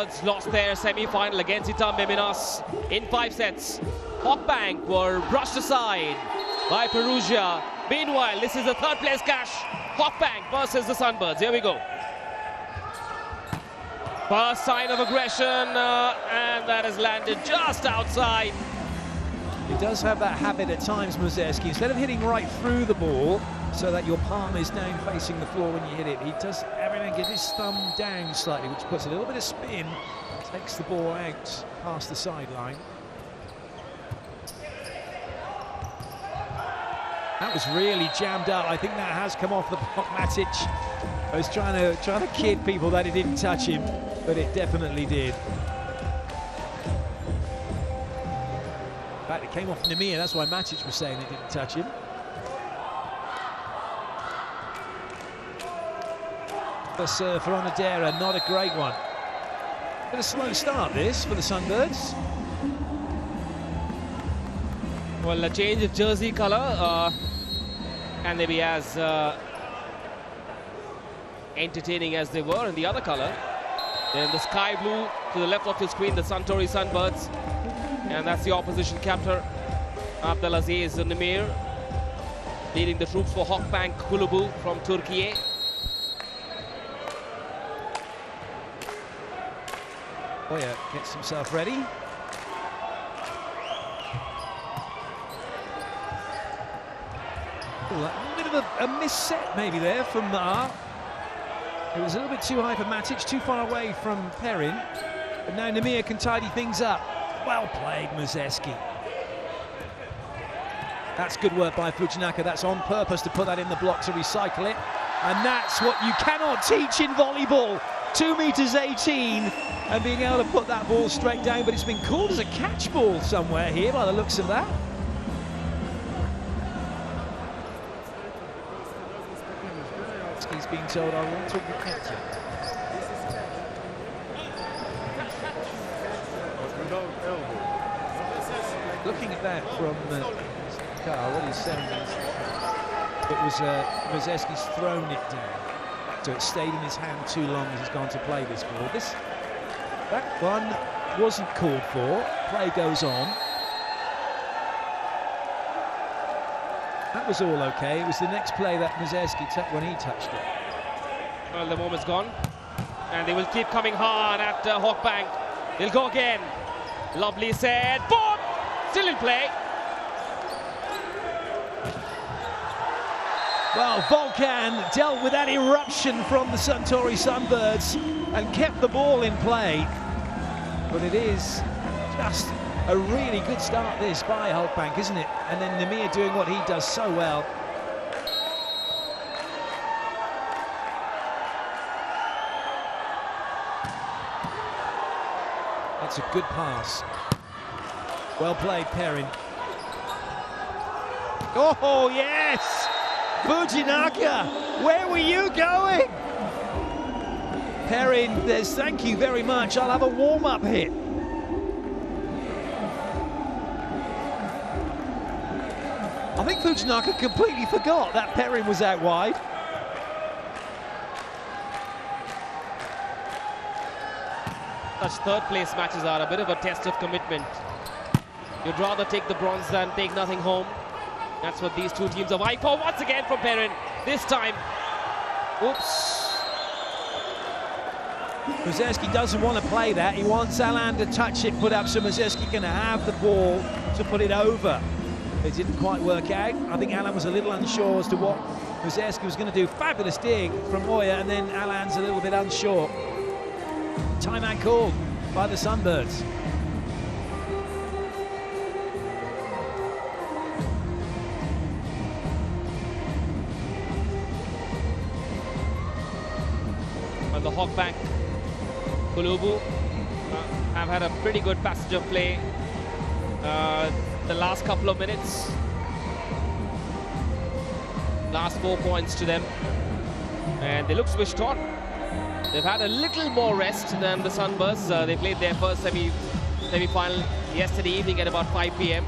Lost their semi-final against Itambe Minas in 5 sets. Halkbank were brushed aside by Perugia. Meanwhile, this is the third place clash. Halkbank versus the Sunbirds. Here we go. First sign of aggression, and that has landed just outside. He does have that habit at times, Muzeski. Instead of hitting right through the ball so that your palm is down facing the floor when you hit it, he does everything, get his thumb down slightly, which puts a little bit of spin, takes the ball out past the sideline. That was really jammed up. I think that has come off the block. Matic was trying to kid people that it didn't touch him, but it definitely did. In fact, it came off Nemir, that's why Matic was saying it didn't touch him. The serve for Onodera, not a great one. Bit of a slow start this for the Sunbirds. Well, a change of jersey colour can they be as entertaining as they were in the other colour. Then the sky blue to the left of the screen, the Suntory Sunbirds. And that's the opposition captor, Abdelaziz Nemir, leading the troops for Halkbank Kulübü from Turkey. Oya gets himself ready. Ooh, a bit of a misset maybe there from Mar. It was a little bit too high for Matic, too far away from Perrin. But now Nemir can tidy things up. Well played, Muzeski. That's good work by Fujinaka. That's on purpose to put that in the block to recycle it. And that's what you cannot teach in volleyball. 2 meters 18 and being able to put that ball straight down, but it's been called as a catch ball somewhere here by the looks of that. He's being told, I want to catch it. Looking at that from Carl, what he's saying is it was Muzeski's thrown it down, so it stayed in his hand too long as he's gone to play this ball. That one wasn't called for. Play goes on. That was all okay. It was the next play that Muzeski took when he touched it. Well, the moment's gone, and they will keep coming hard at Halkbank. They'll go again. Lovely set. Boom! Still in play. Well, Volkan dealt with that eruption from the Suntory Sunbirds and kept the ball in play. But it is just a really good start this by Halkbank, isn't it? And then Nemir doing what he does so well. That's a good pass. Well played, Perrin. Oh, yes! Fujinaka, where were you going? Perrin says, thank you very much, I'll have a warm-up hit. I think Fujinaka completely forgot that Perrin was out wide. Such third place matches are a bit of a test of commitment. You'd rather take the bronze than take nothing home. That's what these two teams are vying for. Once again from Perrin. This time, oops. Muzeski doesn't want to play that. He wants Alan to touch it, put up, so Muzeski can have the ball to put it over. It didn't quite work out. I think Alan was a little unsure as to what Muzeski was going to do. Fabulous dig from Oya, and then Alan's a little bit unsure. Timeout called by the Sunbirds. And the Halkbank Kulübü have had a pretty good passage of play the last couple of minutes. Last 4 points to them, and they look switched on. They've had a little more rest than the Sunbirds. They played their first semi-final yesterday evening at about 5 p.m.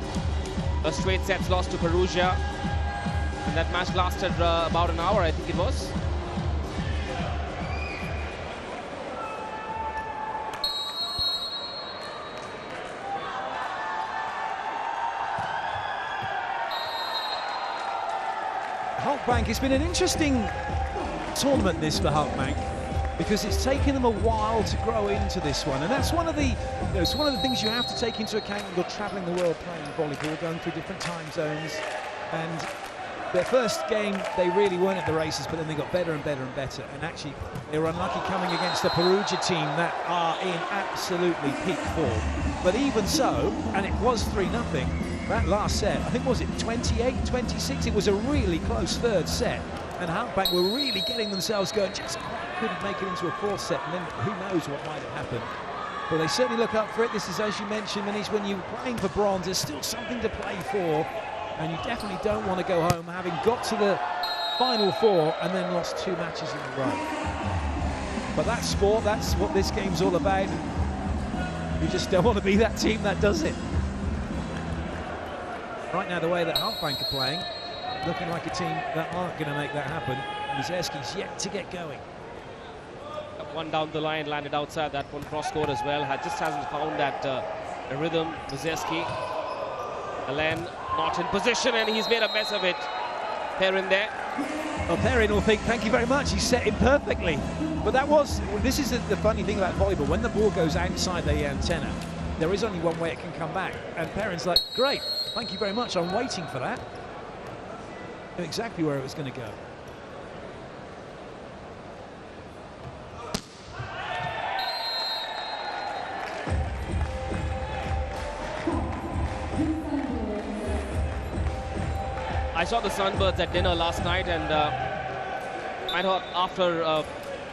A straight sets loss to Perugia, and that match lasted about an hour, I think it was. Halkbank, it's been an interesting tournament this for Halkbank, because it's taken them a while to grow into this one, and that's one of the it's one of the things you have to take into account when you're travelling the world playing volleyball, going through different time zones. And their first game, they really weren't at the races, but then they got better and better and better. And actually, they were unlucky coming against the Perugia team that are in absolutely peak form. But even so, and it was 3-0, that last set, I think, was it 28-26? It was a really close third set. And Halkbank were really getting themselves going, just couldn't make it into a fourth set, and then who knows what might have happened. But they certainly look up for it. This is, as you mentioned, Manish, when you're playing for bronze, there's still something to play for. And you definitely don't want to go home having got to the final four and then lost 2 matches in a row. But that's sport, that's what this game's all about. You just don't want to be that team that does it. Right now, the way that Halkbank are playing, looking like a team that aren't going to make that happen. Mizerski's yet to get going. One down the line, landed outside, that one cross-court as well. Just hasn't found that rhythm, Mizerski. Alain not in position, and he's made a mess of it. Perrin there. Well, Perrin will think, thank you very much, he set him perfectly. But this is the funny thing about volleyball. When the ball goes outside the antenna, there is only one way it can come back. And Perrin's like, great, thank you very much, I'm waiting for that. Knew exactly where it was going to go. I saw the Sunbirds at dinner last night, and I thought after a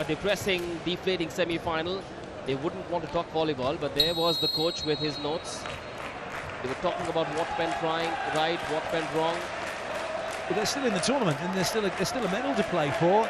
depressing, deflating semi-final, they wouldn't want to talk volleyball, but there was the coach with his notes. They were talking about what went right, what went wrong. But they're still in the tournament, and there's still a medal to play for.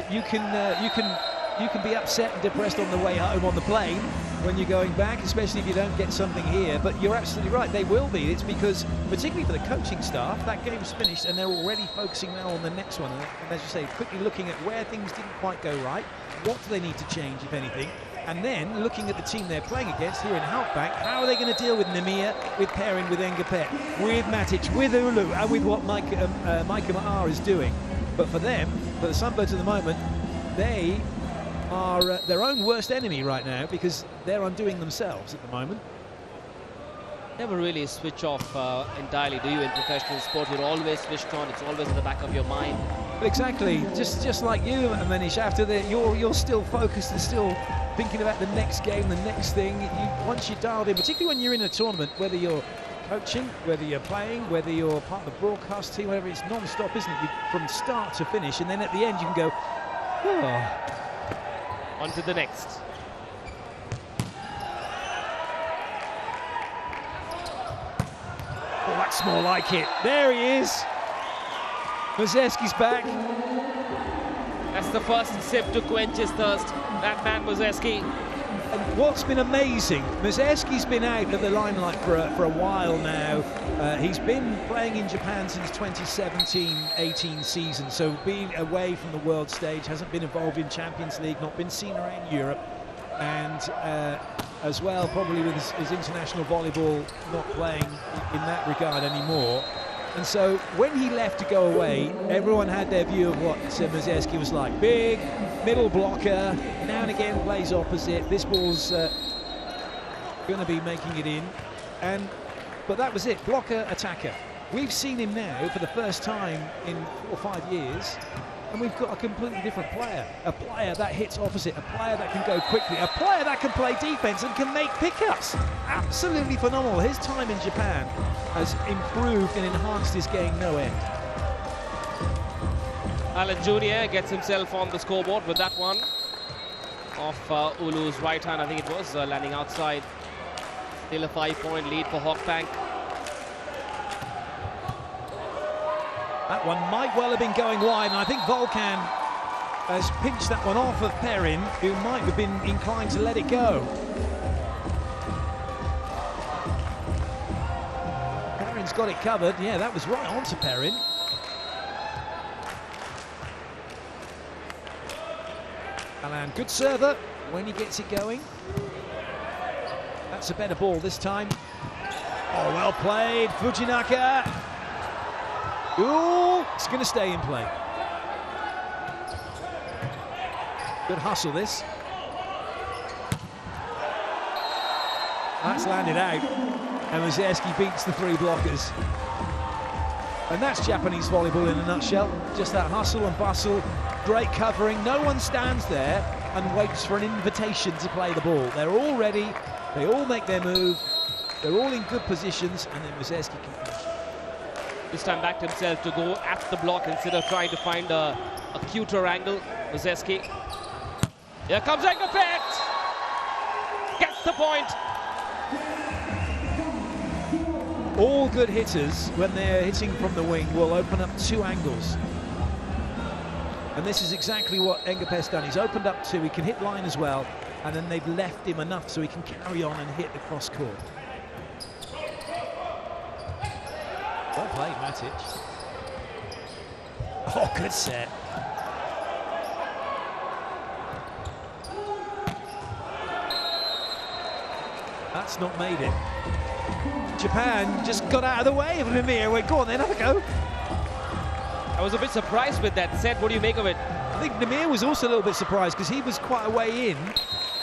You can be upset and depressed on the way home on the plane when you're going back, especially if you don't get something here. But you're absolutely right, they will be. It's because, particularly for the coaching staff, that game's finished and they're already focusing now on the next one. And as you say, quickly looking at where things didn't quite go right, what do they need to change, if anything, and then looking at the team they're playing against here in Halkbank. How are they going to deal with Nemia, with Perrin, with Engapet, with Matic, with Ulu, and with what Micah Ma'ar is doing? But for them, for the Sunbirds at the moment, they are their own worst enemy right now, because they're undoing themselves at the moment. Never really switch off entirely, do you, in professional sport? You're always switched on, it's always in the back of your mind. Exactly, just like you, Manish, after you're still focused and still thinking about the next game, the next thing. Once you're dialed in, particularly when you're in a tournament, whether you're coaching, whether you're playing, whether you're part of the broadcast team, whatever, it's non-stop, isn't it? From start to finish, and then at the end you can go, oh. On to the next. Oh, that's more like it. There he is. Mizerski's back. That's the first sip to quench his thirst. That man, Mizerski. And what's been amazing, Mizerski's been out of the limelight for a while now. He's been playing in Japan since 2017-18 season, so being away from the world stage, hasn't been involved in Champions League, not been seen around Europe, and as well probably with his international volleyball not playing in that regard anymore. And so when he left to go away, everyone had their view of what Mizerski was like. Big, middle blocker, now and again plays opposite. This ball's going to be making it in. But that was it, blocker, attacker. We've seen him now for the first time in 4 or 5 years, and we've got a completely different player. A player that hits opposite, a player that can go quickly, a player that can play defense and can make pickups. Absolutely phenomenal. His time in Japan has improved and enhanced his game no end. Alan Jr. gets himself on the scoreboard with that one off Ulu's right hand, I think it was, landing outside. Still a 5-point lead for Halkbank. That one might well have been going wide, and I think Volkan has pinched that one off of Perrin, who might have been inclined to let it go. Perrin's got it covered. Yeah, that was right onto Perrin. Alain, good server when he gets it going. That's a better ball this time. Oh, well played, Fujinaka. Ooh, it's going to stay in play. Good hustle, this. That's landed out, and Mazerski beats the three blockers. And that's Japanese volleyball in a nutshell. Just that hustle and bustle, great covering. No one stands there and waits for an invitation to play the ball. They're all ready, they all make their move, they're all in good positions, and then Mazerski can finish. This time backed himself to go at the block instead of trying to find a cuter angle. Mazerski. Here comes Engapet! Gets the point! All good hitters, when they're hitting from the wing, will open up two angles. And this is exactly what Engapet's done. He's opened up two, he can hit line as well, and then they've left him enough so he can carry on and hit the cross court. Well played, Matic. Oh, good set. That's not made it. Japan just got out of the way of Namir. Went, go on then, have a go. I was a bit surprised with that set. What do you make of it? I think Namir was also a little bit surprised because he was quite a way in,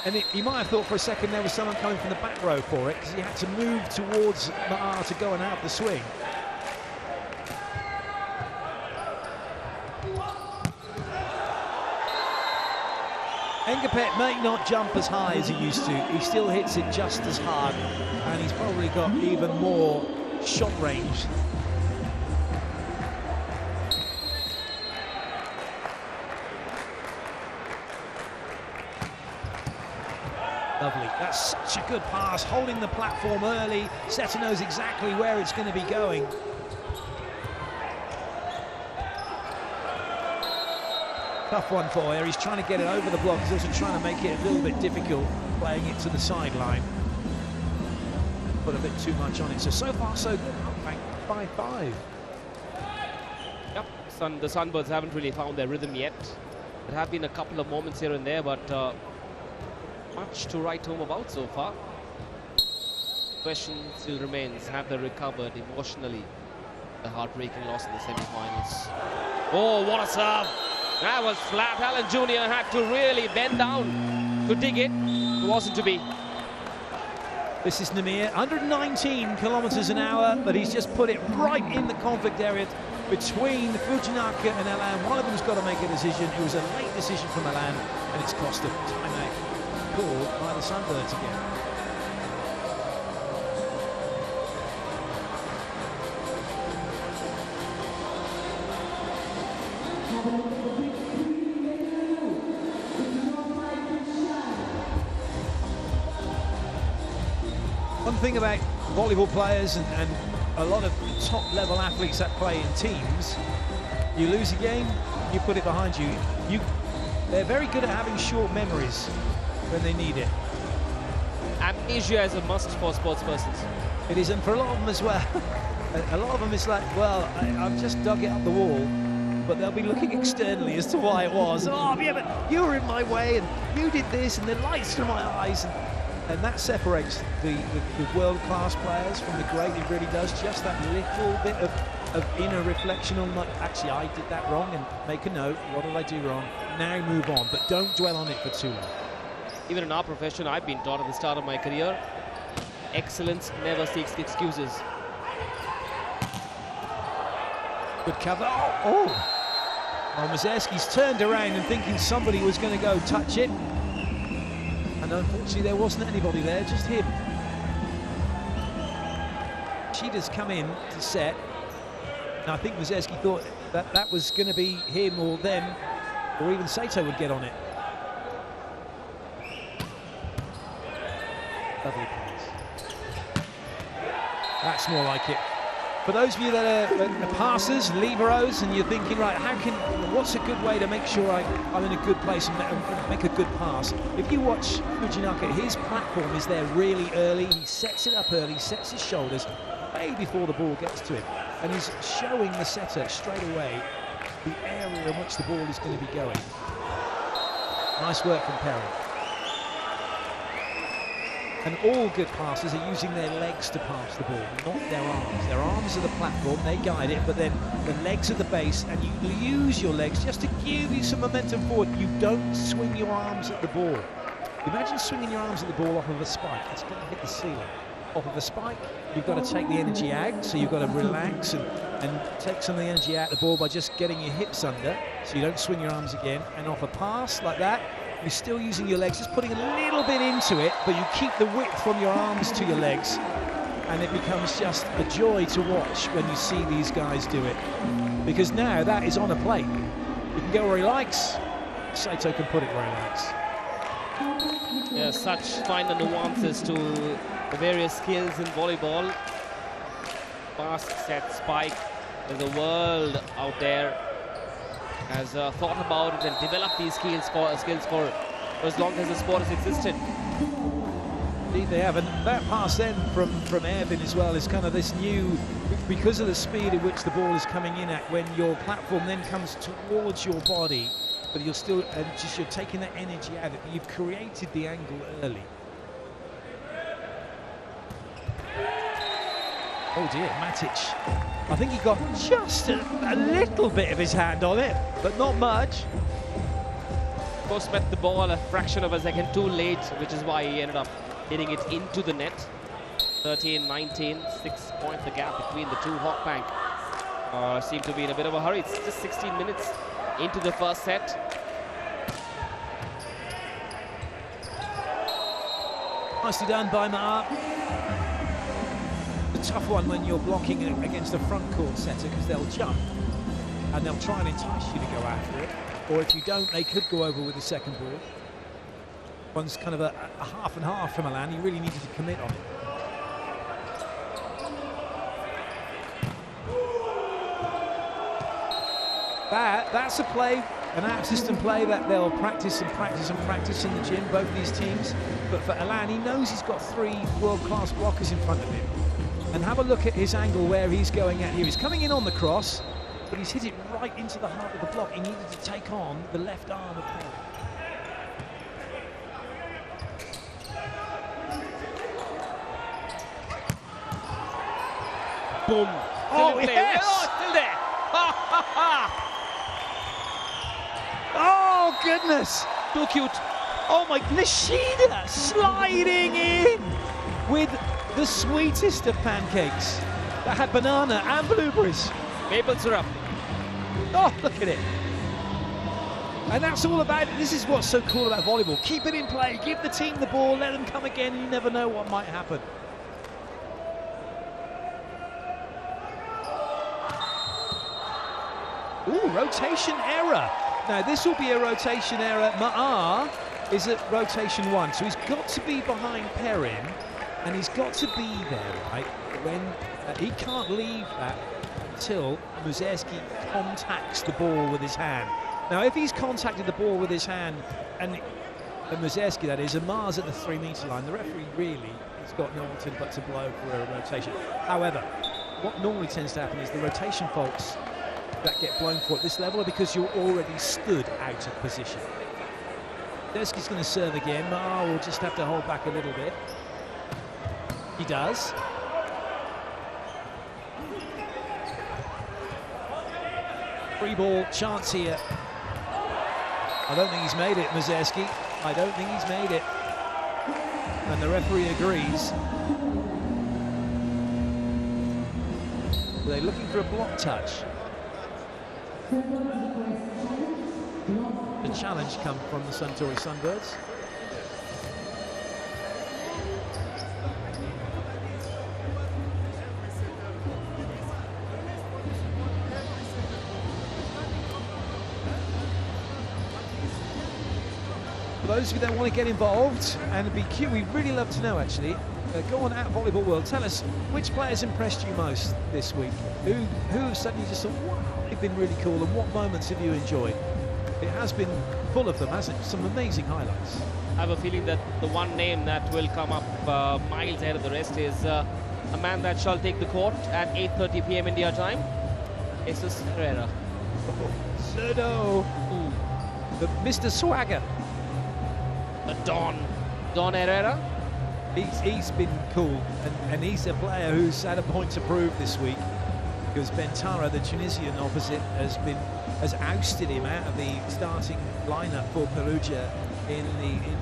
and he might have thought for a second there was someone coming from the back row for it because he had to move towards Ma'a to go and out the swing. Engapet may not jump as high as he used to. He still hits it just as hard, and he's probably got even more shot range. Lovely. That's such a good pass, holding the platform early. Setter knows exactly where it's going to be going. Tough one for her. He's trying to get it over the block. He's also trying to make it a little bit difficult, playing it to the sideline. Put a bit too much on it. So far, so good. Halkbank 5-5. Yep, the Sunbirds haven't really found their rhythm yet. There have been a couple of moments here and there, but much to write home about so far. Question still remains, have they recovered emotionally the heartbreaking loss in the semi-finals? Oh, what a serve! That was flat. Allen Jr. had to really bend down to dig it. It wasn't to be. This is Namir, 119 kilometers an hour, but he's just put it right in the conflict area between Fujinaka and Elan. One of them's got to make a decision. It was a late decision from Elan, and it's cost a timeout called by the Sunbirds again. One thing about volleyball players and a lot of top-level athletes that play in teams, you lose a game, you put it behind you. They're very good at having short memories when they need it. Amnesia is a must for sports persons. It is, and for a lot of them as well. A lot of them it's like, well, I've just dug it up the wall, but they'll be looking externally as to why it was. Oh, yeah, but you were in my way, and you did this, and the lights from my eyes. And that separates the world-class players from the great. It really does. Just that little bit of inner reflection on, like, actually, I did that wrong, and make a note. What did I do wrong? Now move on, but don't dwell on it for too long. Even in our profession, I've been taught at the start of my career, excellence never seeks excuses. Good cover. Oh! Well, Mazerski's turned around and thinking somebody was going to go touch it. And unfortunately, there wasn't anybody there, just him. She'd come in to set. And I think Mazerski thought that was going to be him or them, or even Sato would get on it. Lovely pass. That's more like it. For those of you that are passers, liberos, and you're thinking, right, what's a good way to make sure I'm in a good place and make a good pass? If you watch Fujinaka, his platform is there really early. He sets it up early, sets his shoulders way before the ball gets to him. And he's showing the setter straight away the area in which the ball is going to be going. Nice work from Perry. And all good passers are using their legs to pass the ball, not their arms. Their arms are the platform, they guide it, but then the legs are the base, and you use your legs just to give you some momentum forward. You don't swing your arms at the ball. Imagine swinging your arms at the ball off of a spike. It's going to hit the ceiling. Off of a spike, you've got to take the energy out, so you've got to relax and take some of the energy out of the ball by just getting your hips under, so you don't swing your arms again. And off a pass like that, you're still using your legs, just putting a little bit into it, but you keep the width from your arms to your legs, and it becomes just a joy to watch when you see these guys do it. Because now that is on a plate. He can go where he likes. Saito can put it where he likes. Yeah, such finer nuances to the various skills in volleyball. Pass, set, spike. There's a world out there has thought about it and developed these skills for as long as the sport has existed. Indeed they have, and that pass then from Erwin as well is kind of this new, because of the speed at which the ball is coming in at, when your platform then comes towards your body, but you're still you're taking that energy out of it. You've created the angle early. Oh dear, Matic. I think he got just a little bit of his hand on it, but not much. Of course, met the ball a fraction of a second too late, which is why he ended up hitting it into the net. 13-19, 6 points the gap between the two. Halkbank seem to be in a bit of a hurry. It's just 16 minutes into the first set. Nicely done by Ma'a. A tough one when you're blocking against a front court setter, because they'll jump and they'll try and entice you to go after it. Or if you don't, they could go over with the second ball. One's kind of a half and half from Milan. He really needed to commit on it. That's a play, an app system play that they'll practice and practice and practice in the gym, both these teams. But for Alan, he knows he's got 3 world-class blockers in front of him. And have a look at his angle where he's going at here. He's coming in on the cross, but he's hit it right into the heart of the block. He needed to take on the left arm of Perrin. Boom. Oh, yes! Oh, still there. Oh, goodness. Too cute. Oh, my, Nishida sliding in with the sweetest of pancakes that had banana and blueberries. Maple syrup. Oh, look at it. And that's all about it. This is what's so cool about volleyball. Keep it in play, give the team the ball, let them come again. You never know what might happen. Ooh, rotation error. Now, this will be a rotation error. Ma'a is at rotation 1, so he's got to be behind Perrin, and he's got to be there, right, when he can't leave that until Muzeski contacts the ball with his hand. Now, if he's contacted the ball with his hand, and Muzeski, that is, and Mars at the 3-meter line, the referee really has got no alternative but to blow for a rotation. However, what normally tends to happen is the rotation faults that get blown for at this level are because you're already stood out of position. Muzeski's going to serve again. Ma'a will just have to hold back a little bit. He does. Free ball chance here. I don't think he's made it, Muzeski. I don't think he's made it. And the referee agrees. They're looking for a block touch. The challenge comes from the Suntory Sunbirds. For those of you that want to get involved and be cute, we'd really love to know actually. Go on at Volleyball World. Tell us which players impressed you most this week. Who suddenly just thought, wow, they've been really cool, and what moments have you enjoyed? It has been full of them, hasn't it? Some amazing highlights. I have a feeling that the one name that will come up miles ahead of the rest is a man that shall take the court at 8:30 p.m. India time. Jesus Herrera. Zerdo. The Mr. Swagger. The Don Herrera. He's been cool, and he's a player who's had a point to prove this week, because Bentara, the Tunisian opposite, has ousted him out of the starting lineup for Perugia in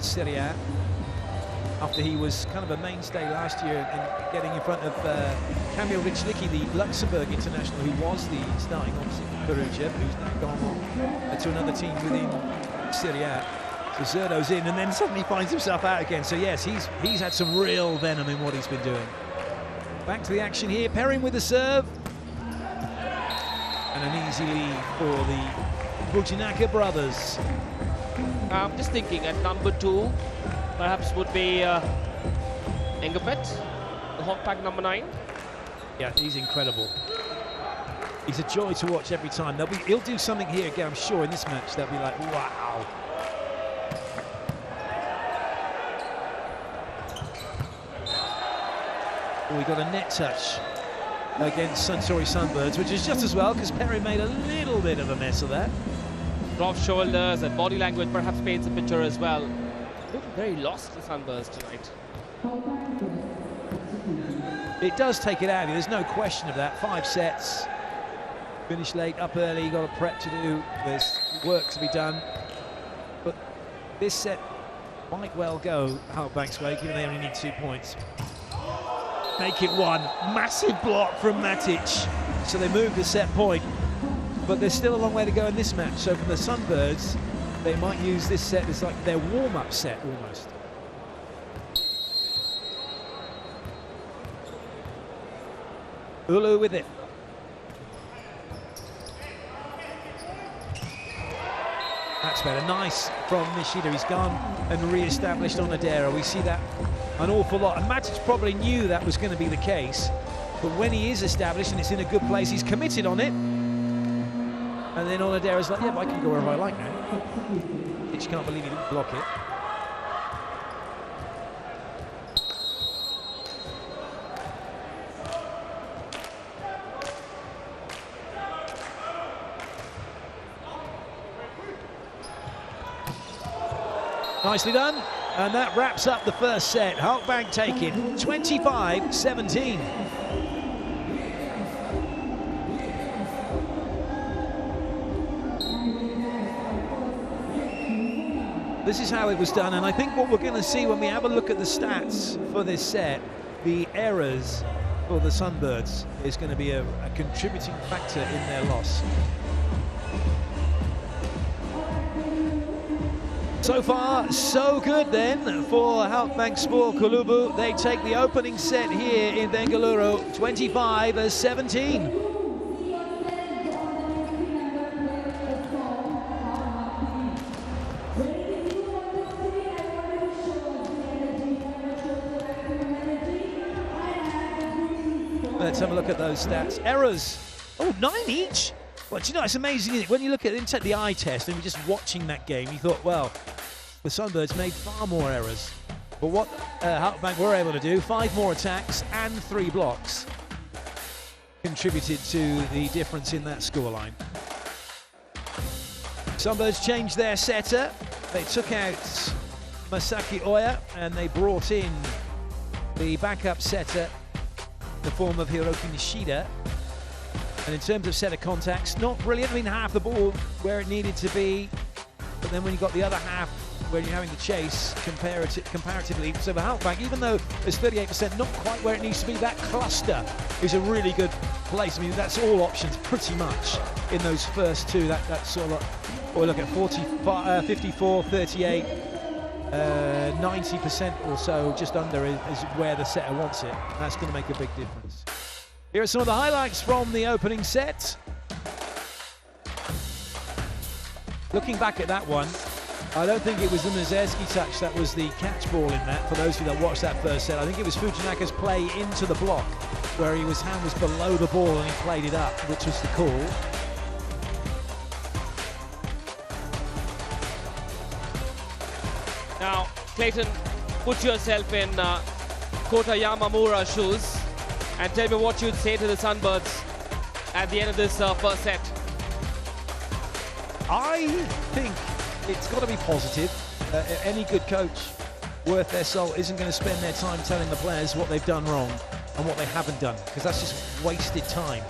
Serie A, after he was kind of a mainstay last year in getting in front of Kamil Richlicki, the Luxembourg international, who was the starting opposite Perugia, who's now gone on to another team within Serie A. So Zerdo's in and then suddenly finds himself out again. So yes, he's had some real venom in what he's been doing. Back to the action here, Perrin with the serve. And an easy lead for the Bujinaka brothers. I'm just thinking at number 2, perhaps would be Engapet, the Halkbank number 9. Yeah, he's incredible. He's a joy to watch every time. He'll do something here again, I'm sure, in this match. They'll be like, wow. We got a net touch against Suntory Sunbirds, which is just as well, because Perry made a little bit of a mess of that. Drop shoulders and body language perhaps paints a picture as well. Looking very lost, the Sunbirds tonight. It does take it out of you, there's no question of that. 5 sets, finish late, up early, got a prep to do, there's work to be done. But this set might well go Halkbank's way, given they only need 2 points. Make it 1. Massive block from Matic. So they move the set point. But there's still a long way to go in this match. So for the Sunbirds, they might use this set as like their warm-up set almost. Ulu with it. That's better. Nice from Nishida. He's gone and re-established on Adera. We see that an awful lot. And Matic probably knew that was going to be the case. But when he is established and it's in a good place, he's committed on it. And then Onodera's like, yeah, but I can go wherever I like now. I just can't believe he didn't block it. Nicely done, and that wraps up the first set. Halkbank taking 25-17. This is how it was done, and I think what we're going to see when we have a look at the stats for this set, the errors for the Sunbirds is going to be a contributing factor in their loss. So far, so good then for Halkbank Spor Kulübü. They take the opening set here in Bengaluru, 25-17. Let's have a look at those stats. Errors, 9 each. Well, do you know, it's amazing, isn't it? When you look at it, take the eye test and you're just watching that game, you thought, well, the Sunbirds made far more errors. But what Halkbank were able to do, 5 more attacks and 3 blocks, contributed to the difference in that scoreline. Sunbirds changed their setter. They took out Masaki Oya and they brought in the backup setter, the form of Hiroki Nishida. And in terms of setter contacts, not brilliant. I mean, half the ball where it needed to be, but then when you got the other half where you're having to chase comparatively. So for Halkbank, even though it's 38%, not quite where it needs to be, that cluster is a really good place. I mean, that's all options pretty much in those first 2. That's sort of, or look at 54, 38, 90% or so, just under is where the setter wants it. That's going to make a big difference. Here are some of the highlights from the opening set. Looking back at that one, I don't think it was the Mazerski touch that was the catch ball in that, for those of you that watched that first set. I think it was Fujinaka's play into the block, where his hand was below the ball and he played it up, which was the call. Now, Clayton, put yourself in Kota Yamamura's shoes and tell me what you'd say to the Sunbirds at the end of this first set. I think it's got to be positive. Any good coach worth their salt isn't going to spend their time telling the players what they've done wrong and what they haven't done, because that's just wasted time.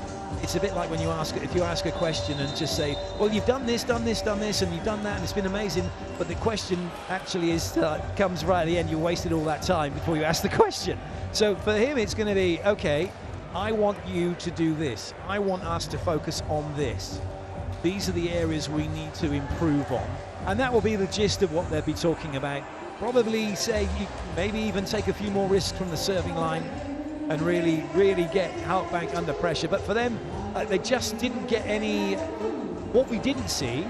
It's a bit like when you ask, if you ask a question and just say, well, you've done this, and you've done that, and it's been amazing, but the question actually is comes right at the end. You wasted all that time before you ask the question. So for him, it's going to be, okay, I want you to do this. I want us to focus on this. These are the areas we need to improve on. And that will be the gist of what they'll be talking about. Probably say, maybe even take a few more risks from the serving line and really get Halkbank under pressure. But for them, they just didn't get any. What we didn't see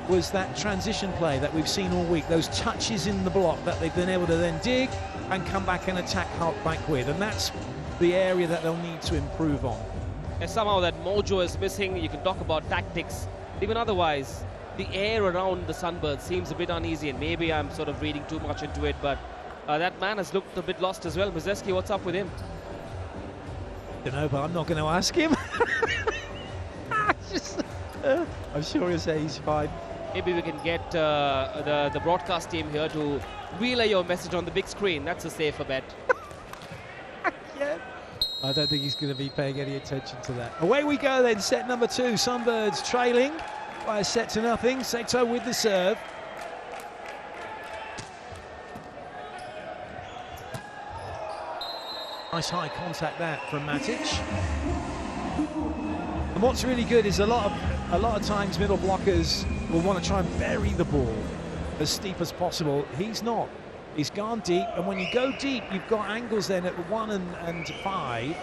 was that transition play that we've seen all week, those touches in the block that they've been able to then dig and come back and attack Halkbank with. And that's the area that they'll need to improve on. And somehow that mojo is missing. You can talk about tactics. Even otherwise, the air around the Sunbirds seems a bit uneasy, and maybe I'm sort of reading too much into it, but that man has looked a bit lost as well. Muzeski, what's up with him? I don't know, but I'm not going to ask him. I'm sure he'll say he's fine. Maybe we can get the broadcast team here to relay your message on the big screen. That's a safer bet. Yeah. I don't think he's going to be paying any attention to that. Away we go then, set number 2. Sunbirds trailing by a set to nothing. Seto with the serve. Nice high contact there from Matic. And what's really good is a lot of times middle blockers will want to try and bury the ball as steep as possible. He's not. He's gone deep, and when you go deep, you've got angles then at 1 and 5,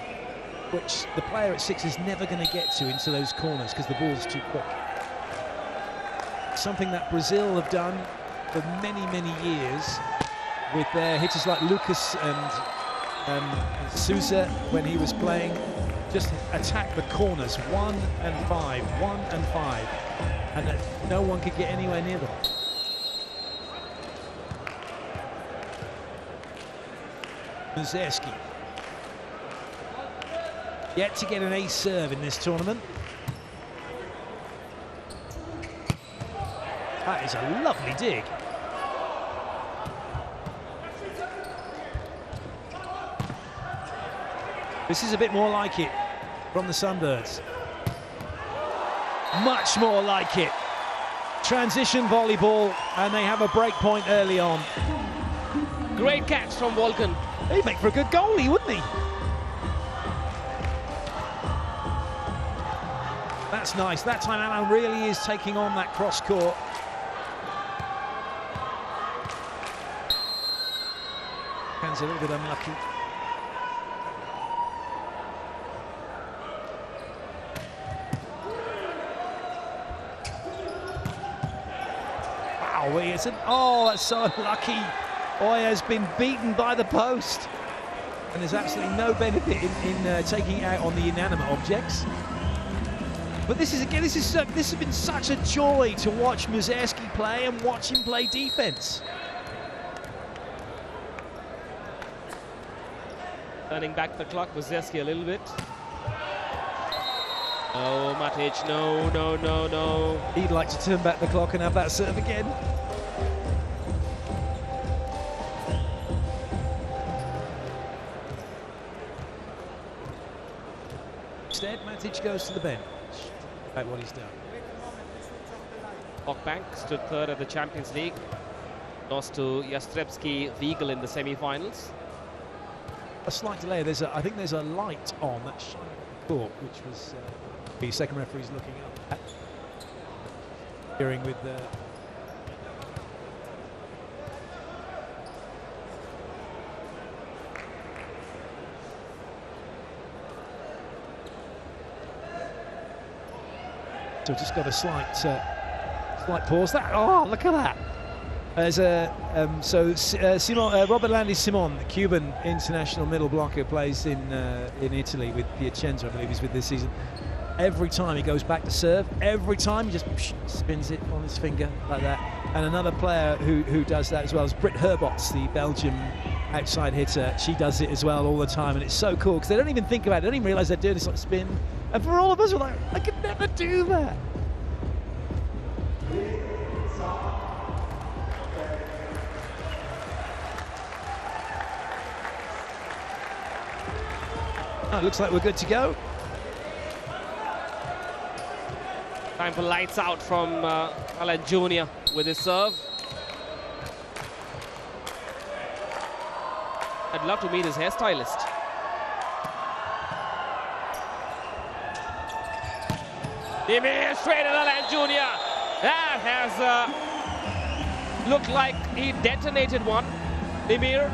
which the player at 6 is never going to get to into those corners because the ball's too quick. Something that Brazil have done for many, many years with their hitters like Lucas and Sousa when he was playing. Just attack the corners, 1 and 5, 1 and 5, and no one could get anywhere near them. Muzeski. Yet to get an ace serve in this tournament. That is a lovely dig. This is a bit more like it from the Sunbirds. Much more like it. Transition volleyball, and they have a break point early on. Great catch from Volkan. He'd make for a good goalie, wouldn't he? That's nice. That time Alan really is taking on that cross court. Hands a little bit unlucky. Wow, he isn't. Oh, that's so unlucky. Oya has been beaten by the post, and there's absolutely no benefit in taking it out on the inanimate objects. But this is again, this has been such a joy to watch Muzeski play and watch him play defense. Turning back the clock, Muzeski a little bit. Oh, Matic, no, no, no, no. He'd like to turn back the clock and have that serve again. Instead, Matic goes to the bench. About what he's done. Halkbank stood third at the Champions League. Lost to Jastrzębski Wiegel in the semi-finals. A slight delay. I think there's a light on that shiny court, which was the second referee's looking up at. Hearing with the. So just got a slight pause. Look at that. There's Robert Landy Simon, the Cuban international middle blocker, plays in Italy with Piacenza, I believe he's with this season. Every time he goes back to serve, every time he just spins it on his finger like that. And another player who does that as well is Britt Herbots, the Belgian outside hitter. She does it as well all the time, and it's so cool because they don't even think about it. They don't even realise they're doing this like spin. And for all of us, we're like, I could never do that. Oh, looks like we're good to go. Time for lights out from Alan Jr. with his serve. I'd love to meet his hairstylist. Demir straight at Alan Jr. That has looked like he detonated one. Demir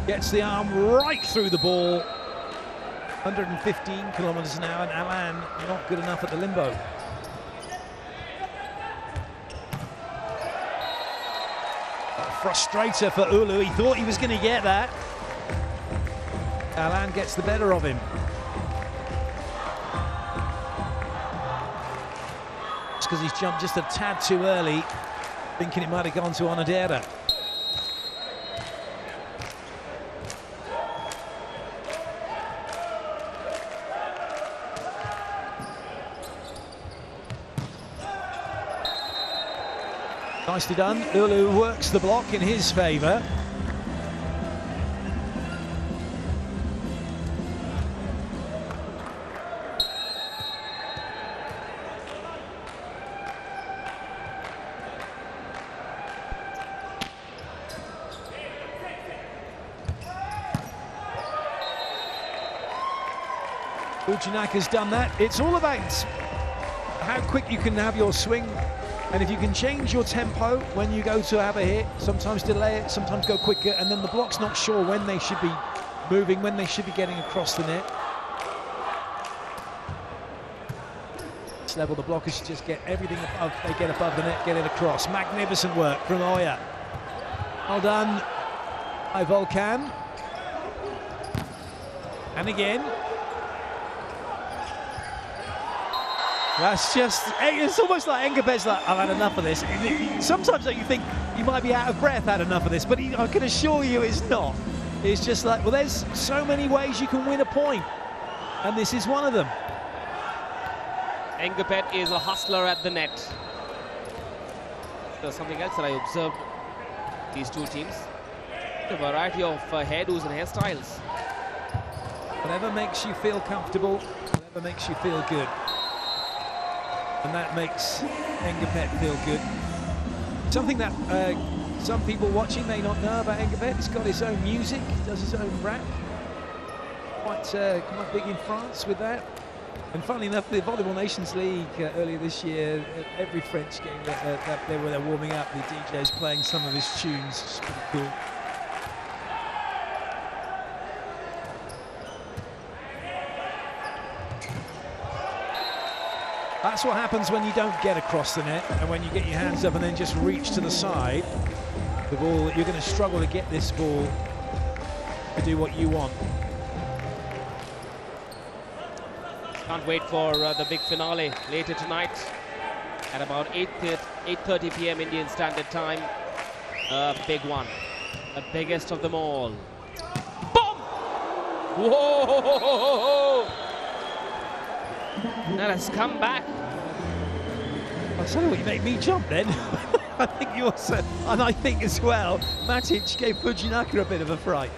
gets the arm right through the ball. 115 kilometers an hour, and Alan not good enough at the limbo. A frustrator for Ulu. He thought he was going to get that. Alan gets the better of him. It's because he's jumped just a tad too early, thinking it might have gone to Onodera. Nicely done. Ulu works the block in his favour. Fujinaka's done that. It's all about how quick you can have your swing, and if you can change your tempo when you go to have a hit, sometimes delay it, sometimes go quicker, and then the block's not sure when they should be moving, when they should be getting across the net. This level, the blockers should just get everything above, they get above the net, get it across. Magnificent work from Oya. Well done by Volkan. And again. That's just, it's almost like Engabet's like, I've had enough of this. Sometimes you think you might be out of breath, had enough of this, but I can assure you it's not. It's just like, well, there's so many ways you can win a point, and this is one of them. Engabet is a hustler at the net. There's something else that I observed these two teams. A variety of hairdos and hairstyles. Whatever makes you feel comfortable, whatever makes you feel good. And that makes Engabet feel good. Something that some people watching may not know about Engabet. He's got his own music, does his own rap. Quite big in France with that. And funnily enough, the Volleyball Nations League earlier this year, every French game where they're warming up, the DJ's playing some of his tunes. It's pretty cool. That's what happens when you don't get across the net, and when you get your hands up and then just reach to the side. The ball, you're going to struggle to get this ball to do what you want. Can't wait for the big finale later tonight at about 8:30 p.m. Indian Standard Time. A big one, the biggest of them all. Boom! Whoa! That has come back. I'll tell you what, you made me jump then. I think you also, and I think as well, Matic gave Fujinaka a bit of a fright.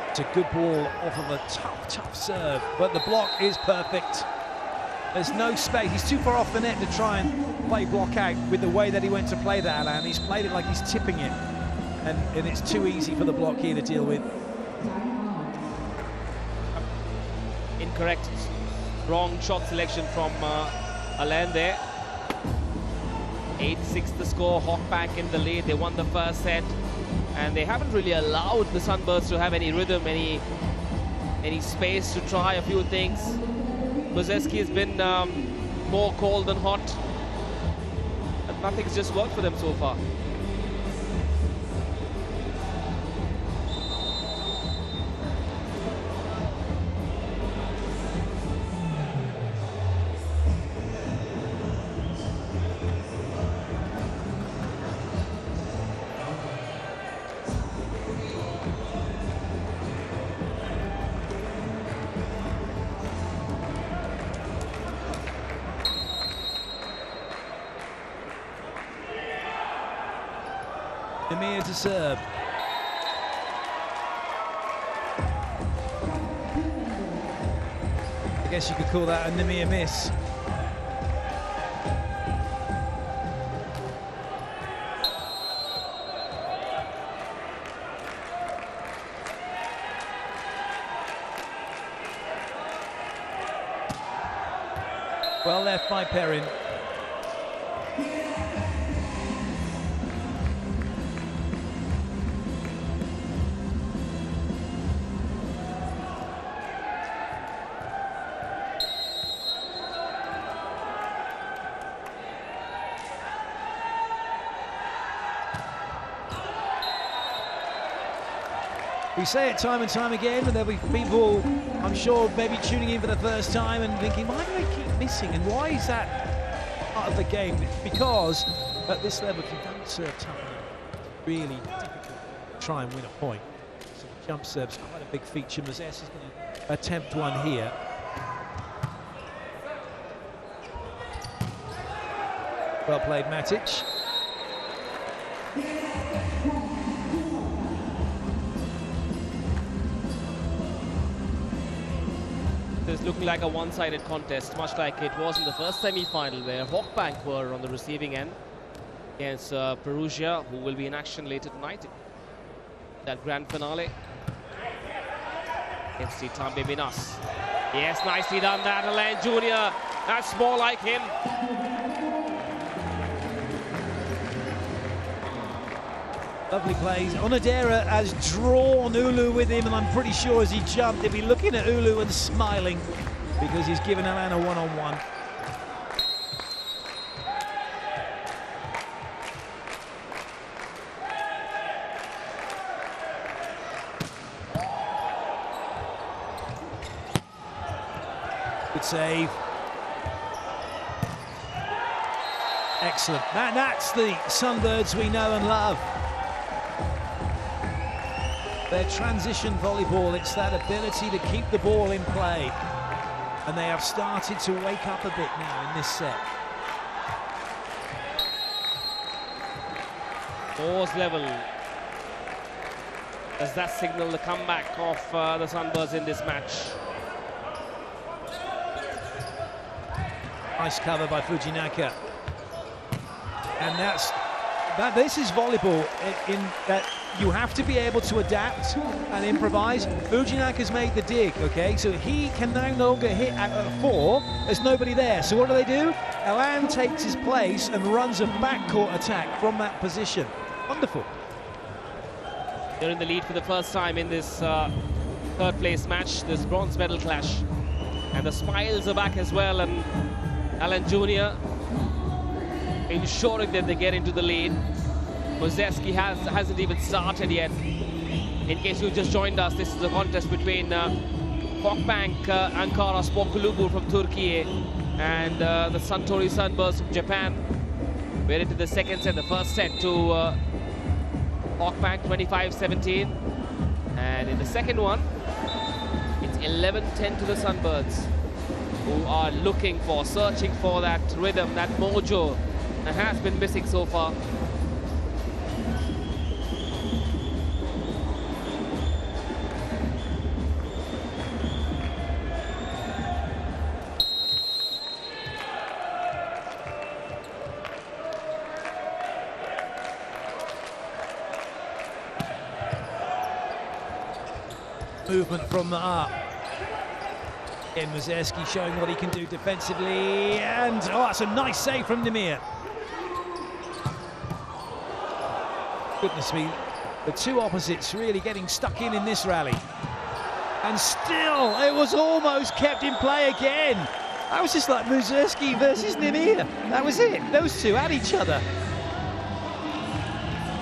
It's a good ball off of a tough serve, but the block is perfect. There's no space. He's too far off the net to try and play block out with the way that he went to play that, Alan. He's played it like he's tipping it. And it's too easy for the block here to deal with. Incorrect. Wrong shot selection from Alain there. 8-6 the score. Halkbank in the lead. They won the first set. And they haven't really allowed the Sunbirds to have any rhythm, any space to try a few things. Buzeski has been more cold than hot. And nothing's just worked for them so far. Nemir to serve. I guess you could call that a Nemir miss. Well left by Perrin. We say it time and time again, and there'll be people, I'm sure, maybe tuning in for the first time and thinking, why do they keep missing, and why is that part of the game? It's because at this level, if you don't serve tough enough, it's really difficult to try and win a point. So the jump serve's quite a big feature. Mazes is going to attempt one here. Well played, Matic. It's looking like a one-sided contest, much like it was in the first semi-final, where Halkbank were on the receiving end against Perugia, who will be in action later tonight. That grand finale against Tambe Minas. Yes, nicely done that, Alain Jr. That's more like him. Lovely plays. Onodera has drawn Ulu with him, and I'm pretty sure as he jumped, he'll be looking at Ulu and smiling because he's given Alain a one-on-one. Good save. Excellent. That's the Sunbirds we know and love. Their transition volleyball, it's that ability to keep the ball in play. And they have started to wake up a bit now in this set. Fours level. Does that signal the comeback of the Sunbirds in this match? Nice cover by Fujinaka. And this is volleyball in that you have to be able to adapt and improvise. Fujinaka's made the dig, okay? So he can no longer hit at a 4. There's nobody there. So what do? Alain takes his place and runs a backcourt attack from that position. Wonderful. They're in the lead for the first time in this third place match, this bronze medal clash. And the smiles are back as well, and Alain Jr. ensuring that they get into the lead. Mozeski hasn't even started yet. In case you just joined us, this is a contest between Halkbank Ankara Spor Kulübü from Turkey and the Suntory Sunbirds from Japan. We're into the second set, the first set to Halkbank 25-17. And in the second one, it's 11-10 to the Sunbirds, who are searching for that rhythm, that mojo that has been missing so far. Movement from the up. Again, Mazerski showing what he can do defensively, and that's a nice save from Nemir. Goodness me, the two opposites really getting stuck in this rally. And still, it was almost kept in play again. That was just like Mazerski versus Nemir. That was it. Those two at each other.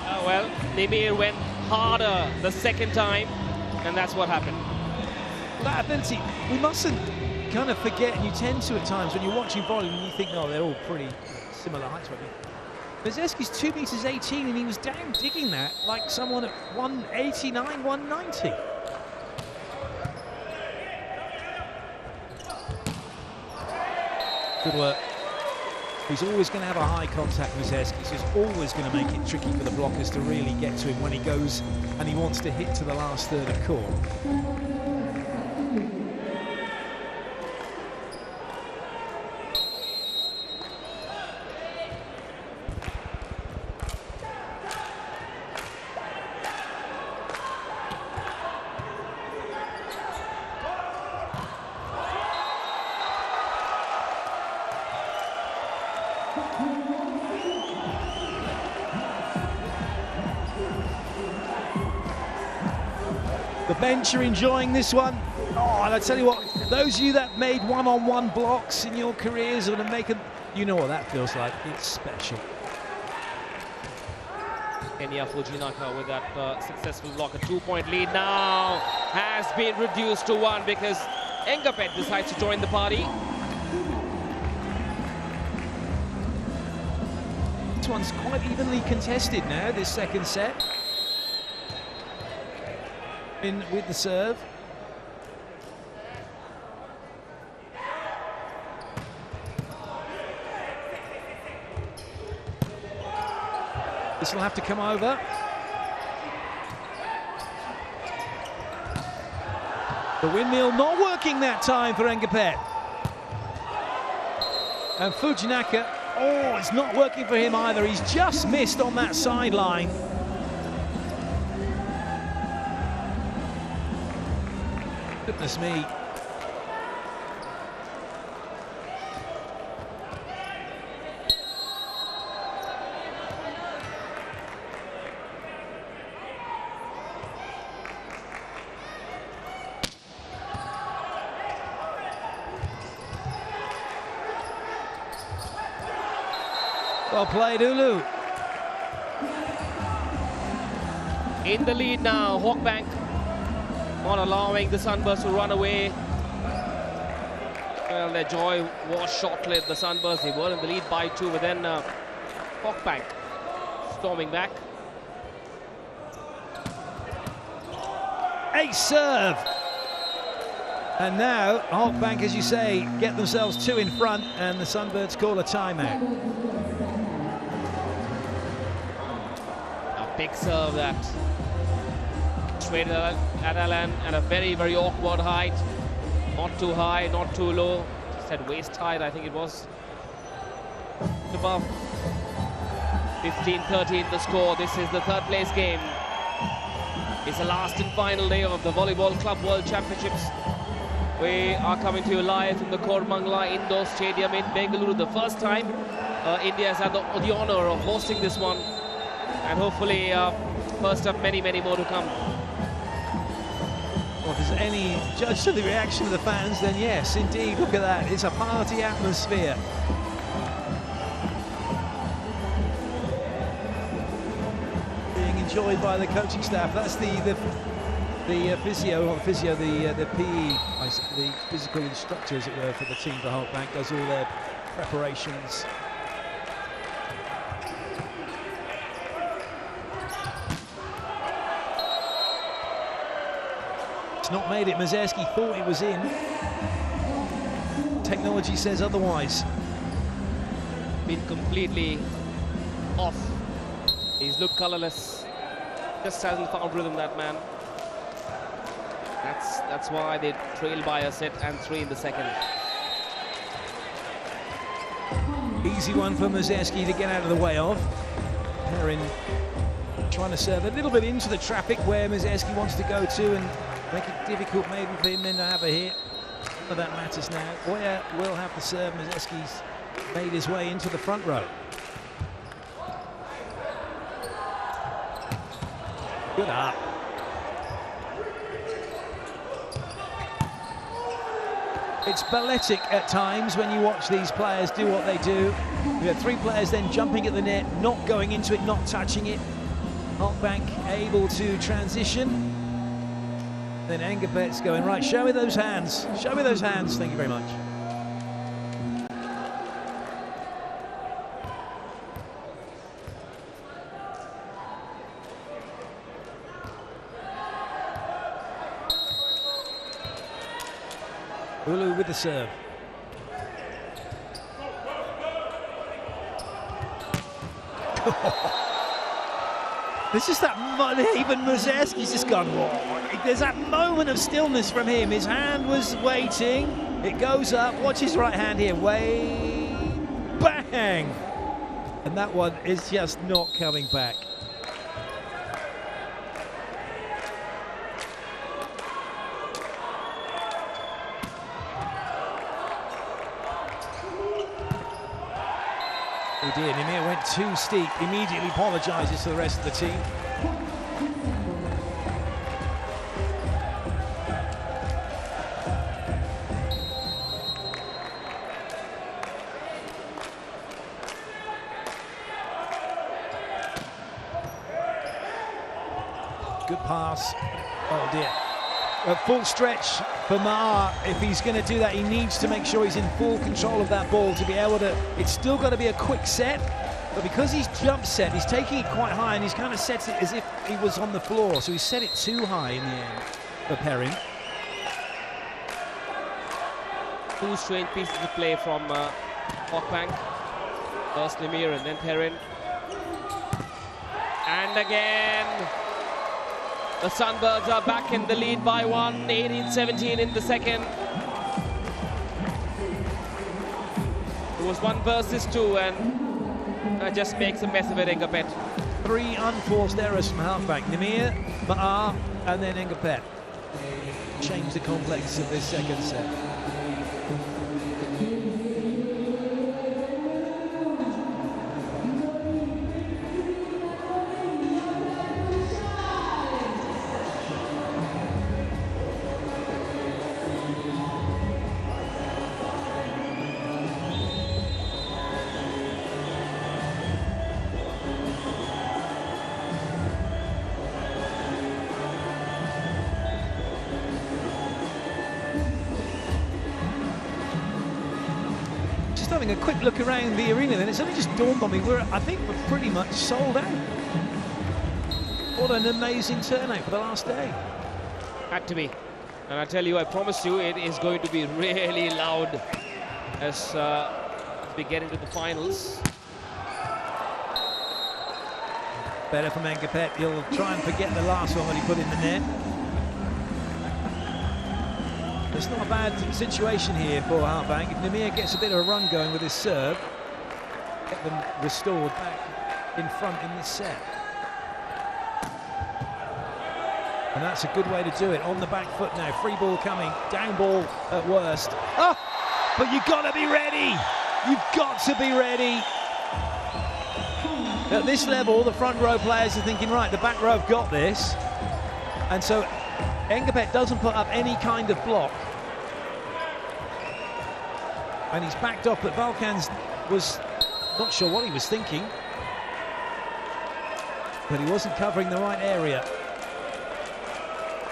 Oh, well, Nemir went harder the second time, and that's what happened. That ability, we mustn't kind of forget, and you tend to at times when you're watching volley and you think, oh, they're all pretty similar heights. Mazerski's 2 meters 18, and he was down digging that like someone at 189, 190. Good work. He's always going to have a high contact with Zeski, so he's always going to make it tricky for the blockers to really get to him when he goes and he wants to hit to the last third of court. The bench are enjoying this one. Oh, and I tell you what, those of you that made one-on-one blocks in your careers are going to make them, you know what that feels like. It's special. Kenya Fujinaka with that successful block. A 2-point lead now has been reduced to 1 because Engapet decides to join the party. This one's quite evenly contested now, this second set. In with the serve. This will have to come over. The windmill not working that time for Engapet. And Fujinaka, oh, it's not working for him either. He's just missed on that sideline. Goodness me. Well played, Ulu. In the lead now, Halkbank. Not allowing the Sunbirds to run away. Well, their joy was short-lived. The Sunbirds, they were in the lead by 2, but then Halkbank storming back. Ace serve. And now Halkbank, as you say, get themselves 2 in front, and the Sunbirds call a timeout. A big serve that straight at Alan, and a very, very awkward height. Not too high, not too low. Just at waist height, I think it was. Above 15-13 the score. This is the 3rd place game. It's the last and final day of the Volleyball Club World Championships. We are coming to you live from the Kormangla Indoor Stadium in Bengaluru. The first time India has had the honor of hosting this one. And hopefully first of many, many more to come. Well, if there's any judge to the reaction of the fans, then yes, indeed, look at that. It's a party atmosphere. Being enjoyed by the coaching staff. That's the physio, not the physio, the PE, the physical instructor, as it were, for the team for Halkbank, does all their preparations. It's not made it. Mazerski thought it was in. Technology says otherwise. Been completely off. He's looked colourless. Just hasn't found rhythm, that man. That's why they trail by a set and 3 in the second. Easy one for Mazerski to get out of the way of. Heron trying to serve a little bit into the traffic where Mazerski wants to go to and make it difficult maybe for him then to have a hit. None of that matters now. Boyer will have the serve. Mazerski's made his way into the front row. Good up. It's balletic at times when you watch these players do what they do. We have 3 players then jumping at the net, not going into it, not touching it. Halkbank able to transition. Then Engapet's going, right, show me those hands. Show me those hands. Thank you very much. Ulu with the serve. There's just that, even Mazerski's just gone, whoa. There's that moment of stillness from him. His hand was waiting. It goes up. Watch his right hand here. Way, bang! And that one is just not coming back. He did. Emir went too steep. Immediately apologises to the rest of the team. Good pass. Oh dear. A full stretch for Maher. If he's going to do that, he needs to make sure he's in full control of that ball to be able to. It's still got to be a quick set, but because he's jump set, he's taking it quite high, and he's kind of sets it as if he was on the floor. So he set it too high in the end for Perrin. Two strange pieces of play from Halkbank. First Emir and then Perrin. And again. The Sunbirds are back in the lead by one, 18-17 in the second. It was 1 versus 2, and that just makes a mess of it, Engapet. 3 unforced errors from Halkbank. Nimir, Maher, and then Engapet. Change the complex of this second set. Having a quick look around the arena, then it's only just dawned on me I think we're pretty much sold out. What an amazing turnout for the last day. Had to be. And I tell you, I promise you, it is going to be really loud as we get into the finals. Better from Engapet. He'll try and forget the last one that he put in the net. It's not a bad situation here for Halkbank. If Nimir gets a bit of a run going with his serve, get them restored back in front in this set. And that's a good way to do it. On the back foot now. Free ball coming. Down ball at worst. Oh! But you've got to be ready. You've got to be ready. At this level, the front row players are thinking, right, the back row have got this. And so Engapet doesn't put up any kind of block. And he's backed off, but Valkans was not sure what he was thinking. But he wasn't covering the right area.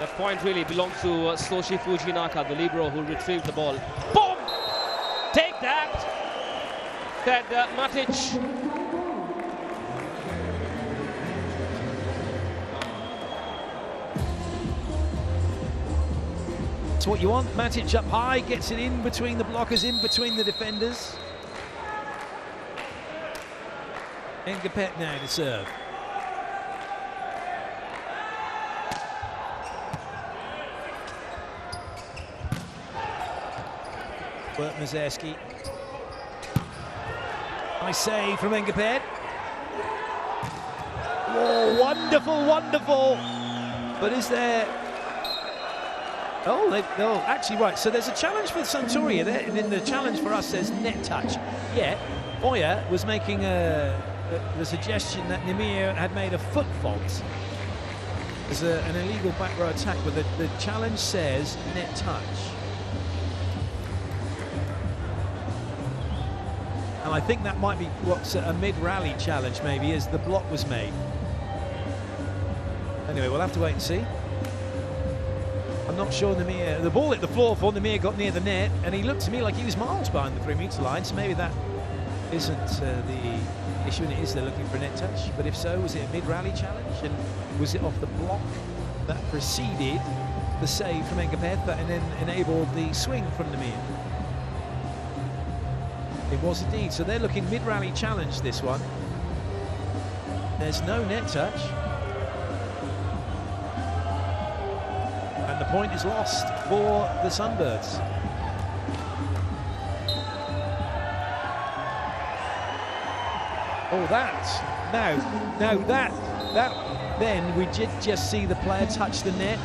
That point really belongs to Soshi Fujinaka, the libero who retrieved the ball. Boom! Take that! Said Matic. That's what you want. Matic up high, gets it in between the blockers, in between the defenders. Engapet now to serve. Bert Mazerski. Nice save from Engapet. Oh, wonderful, wonderful. But is there... Oh, actually, right. So there's a challenge for Suntory, and then the challenge for us says net touch. Yeah, Oya was making the suggestion that Nimir had made a foot fault. There's an illegal back row attack, but the challenge says net touch. And I think that might be what's a mid-rally challenge, maybe, as the block was made. Anyway, we'll have to wait and see. I'm not sure Nimir, the ball hit the floor before Nimir got near the net, and he looked to me like he was miles behind the 3-metre line, so maybe that isn't the issue, and it is they're looking for a net touch. But if so, was it a mid-rally challenge, and was it off the block that preceded the save from Engapet and then enabled the swing from Nimir? It was indeed. So they're looking mid-rally challenge, this one. There's no net touch. And the point is lost for the Sunbirds. Oh, then we did just see the player touch the net,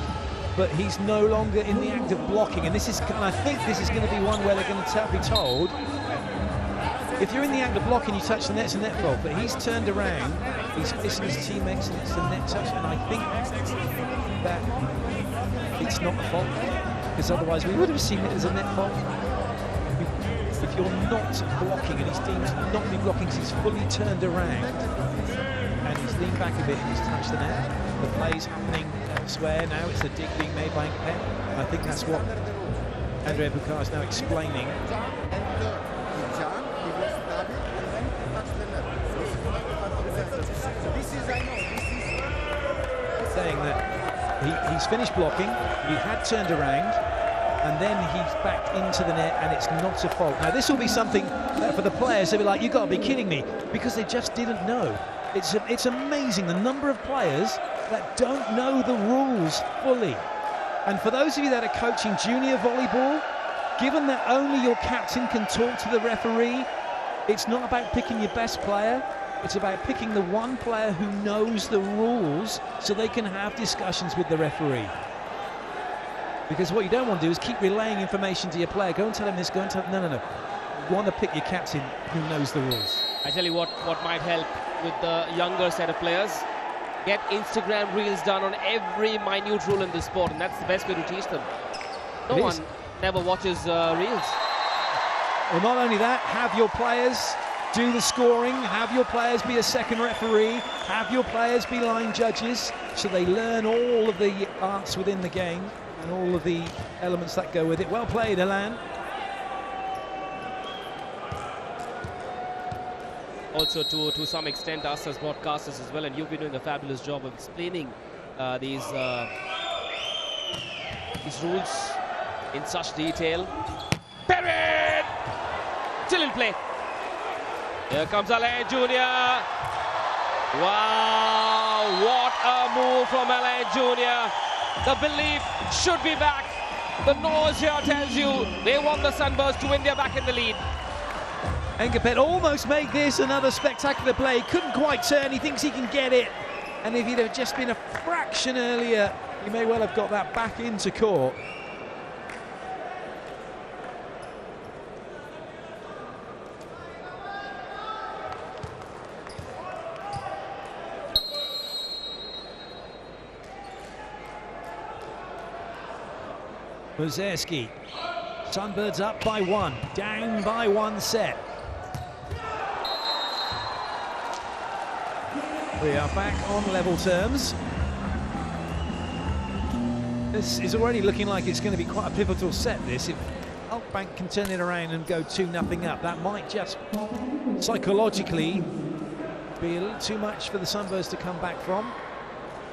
but he's no longer in the act of blocking. And I think this is going to be one where they're going to be told, if you're in the act of blocking, you touch the net, it's a net fault. But he's turned around, he's facing his teammates, and it's a net touch. And I think that it's not a fault, because otherwise we would have seen it as a net fault. If you're not blocking, and he's deemed not to be blocking because he's fully turned around and he's leaned back a bit and he's touched the net, the play's happening elsewhere now. It's a dig being made by Nkep. I think that's what Andrea Bukar is now explaining. Saying that he's finished blocking, he had turned around, and then he's back into the net, and it's not a fault. Now this will be something for the players, they'll be like, you've got to be kidding me, because they just didn't know. It's amazing the number of players that don't know the rules fully. And for those of you that are coaching junior volleyball, given that only your captain can talk to the referee, it's not about picking your best player, it's about picking the one player who knows the rules so they can have discussions with the referee. Because what you don't want to do is keep relaying information to your player. Go and tell him this, go and tell him... No. You want to pick your captain who knows the rules. I tell you what might help with the younger set of players. Get Instagram reels done on every minute rule in the sport, and that's the best way to teach them. No one never watches reels. Well, not only that, have your players do the scoring, have your players be a second referee, have your players be line judges, so they learn all of the arts within the game and all of the elements that go with it. Well played, Alain. Also to some extent us as broadcasters as well, and you've been doing a fabulous job of explaining these rules in such detail. Perrin! Still in play. Here comes Alain Jr. Wow, what a move from Alain Jr. The belief should be back. The nose here tells you they want the Sunbirds to India back in the lead. Nkep almost made this another spectacular play. Couldn't quite turn, he thinks he can get it. And if he'd have just been a fraction earlier, he may well have got that back into court. Buzerski, Sunbirds up by one, down by one set. We are back on level terms. This is already looking like it's going to be quite a pivotal set, this. If Halkbank can turn it around and go 2-0 up, that might just psychologically be a little too much for the Sunbirds to come back from.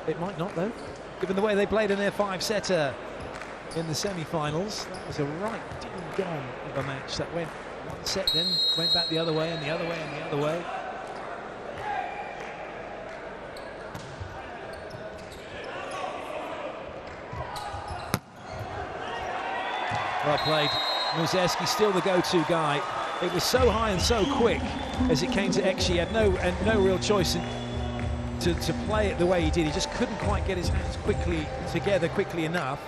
It might not, though, given the way they played in their 5-setter in the semi-finals. That was a right ding-dong of a match that went one set, then went back the other way and the other way and the other way. Well played. Buzerski still the go-to guy. It was so high and so quick as it came to X. He had no real choice to play it the way he did. He just couldn't quite get his hands together quickly enough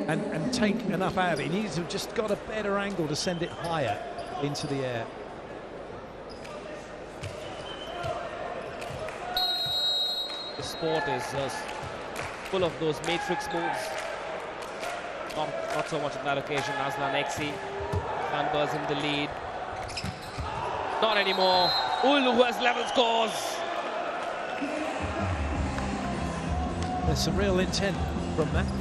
and take enough out of it. He needed to have just got a better angle to send it higher into the air. The sport is full of those matrix moves. Not so much on that occasion. Aslan Eksi, Sunbirds in the lead. Not anymore. Ulu, who has level scores. There's some real intent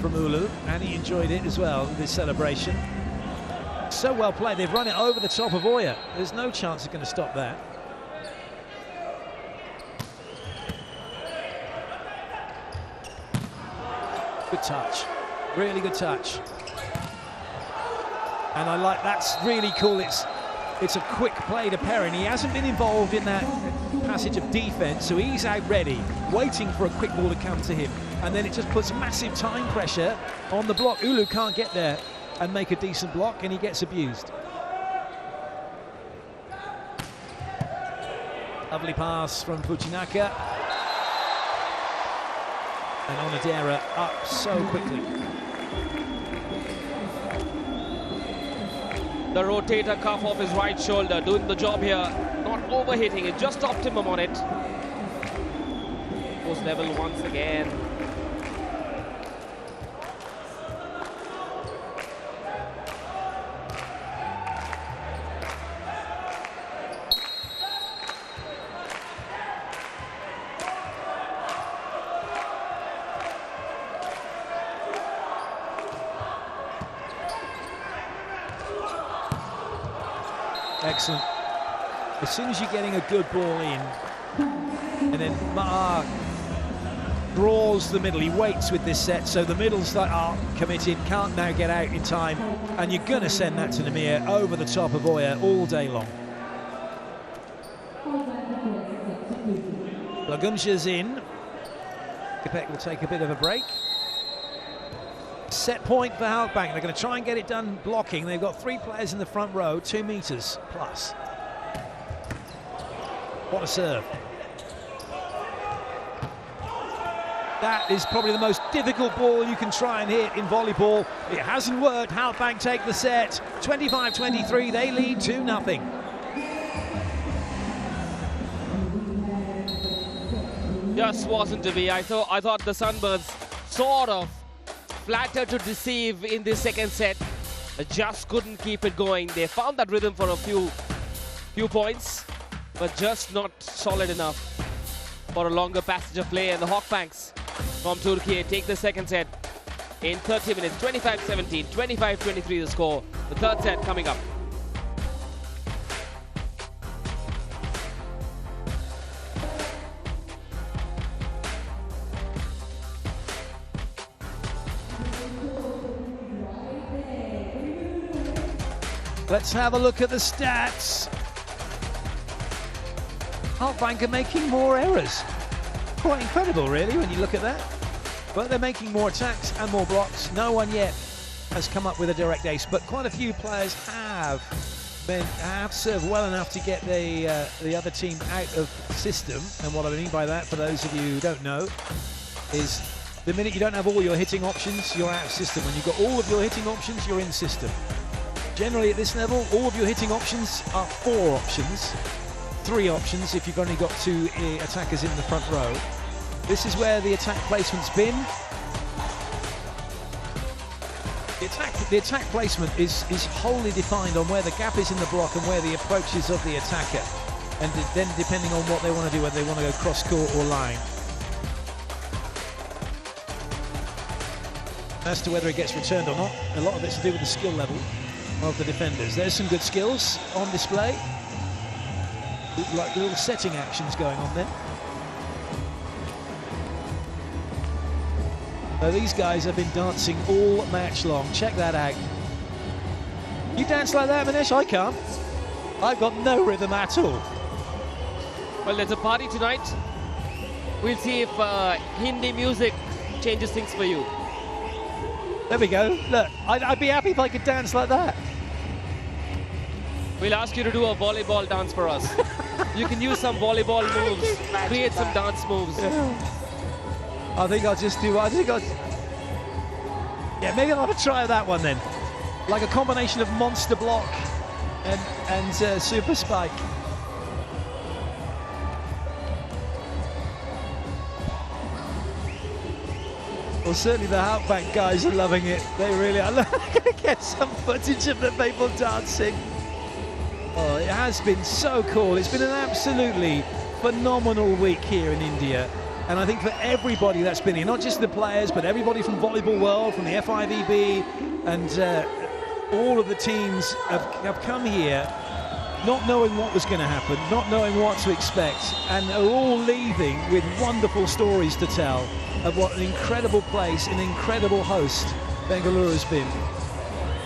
from Ulu, and he enjoyed it as well, this celebration. So well played. They've run it over the top of Oya. There's no chance they're going to stop that. Good touch. Really good touch. And I like, that's really cool. It's a quick play to Perrin. He hasn't been involved in that passage of defence, so he's out ready, waiting for a quick ball to come to him. And then it just puts massive time pressure on the block. Ulu can't get there and make a decent block, and he gets abused. Lovely pass from Fujinaka. And Onodera up so quickly. The rotator cuff off his right shoulder, doing the job here. Not overhitting it, just optimum on it. Goes level once again. Excellent. As soon as you're getting a good ball in, and then Ma'a draws the middle, he waits with this set, so the middle's like, committed, can't now get out in time, and you're going to send that to Namir over the top of Oya all day long. Lagumsha's in. Quebec will take a bit of a break. Set point for Halkbank. They're going to try and get it done blocking. They've got 3 players in the front row, 2 meters plus. What a serve. That is probably the most difficult ball you can try and hit in volleyball. It hasn't worked. Halkbank take the set. 25-23, they lead 2-0. Just wasn't to be. I thought the Sunbirds sort of flattered to deceive in the second set. Just couldn't keep it going. They found that rhythm for a few points, but just not solid enough for a longer passage of play. And the Halkbanks from Turkey take the second set in 30 minutes. 25-17, 25-23 the score. The third set coming up. Let's have a look at the stats. Halkbank are making more errors. Quite incredible, really, when you look at that. But they're making more attacks and more blocks. No one yet has come up with a direct ace, but quite a few players have served well enough to get the other team out of system. And what I mean by that, for those of you who don't know, is the minute you don't have all your hitting options, you're out of system. When you've got all of your hitting options, you're in system. Generally at this level, all of your hitting options are 4 options, 3 options if you've only got 2 attackers in the front row. This is where the attack placement's been. The attack placement is wholly defined on where the gap is in the block and where the approach is of the attacker. And then depending on what they want to do, whether they want to go cross-court or line. As to whether it gets returned or not, a lot of it's to do with the skill level of the defenders. There's some good skills on display, like little setting actions going on there. So these guys have been dancing all match long. Check that out. You dance like that, Manish? I can't. I've got no rhythm at all. Well, there's a party tonight. We'll see if Hindi music changes things for you. There we go. Look, I'd be happy if I could dance like that. We'll ask you to do a volleyball dance for us. You can use some volleyball moves, create some dance moves. Yeah. I think I'll just do. Yeah, maybe I'll have to try that one then. Like a combination of monster block and super spike. Well, certainly the Halkbank guys are loving it. They really are. I'm going to get some footage of the people dancing. Oh, it has been so cool. It's been an absolutely phenomenal week here in India. And I think for everybody that's been here, not just the players, but everybody from Volleyball World, from the FIVB, and all of the teams have come here not knowing what was going to happen, not knowing what to expect, and are all leaving with wonderful stories to tell of what an incredible place, an incredible host Bengaluru has been.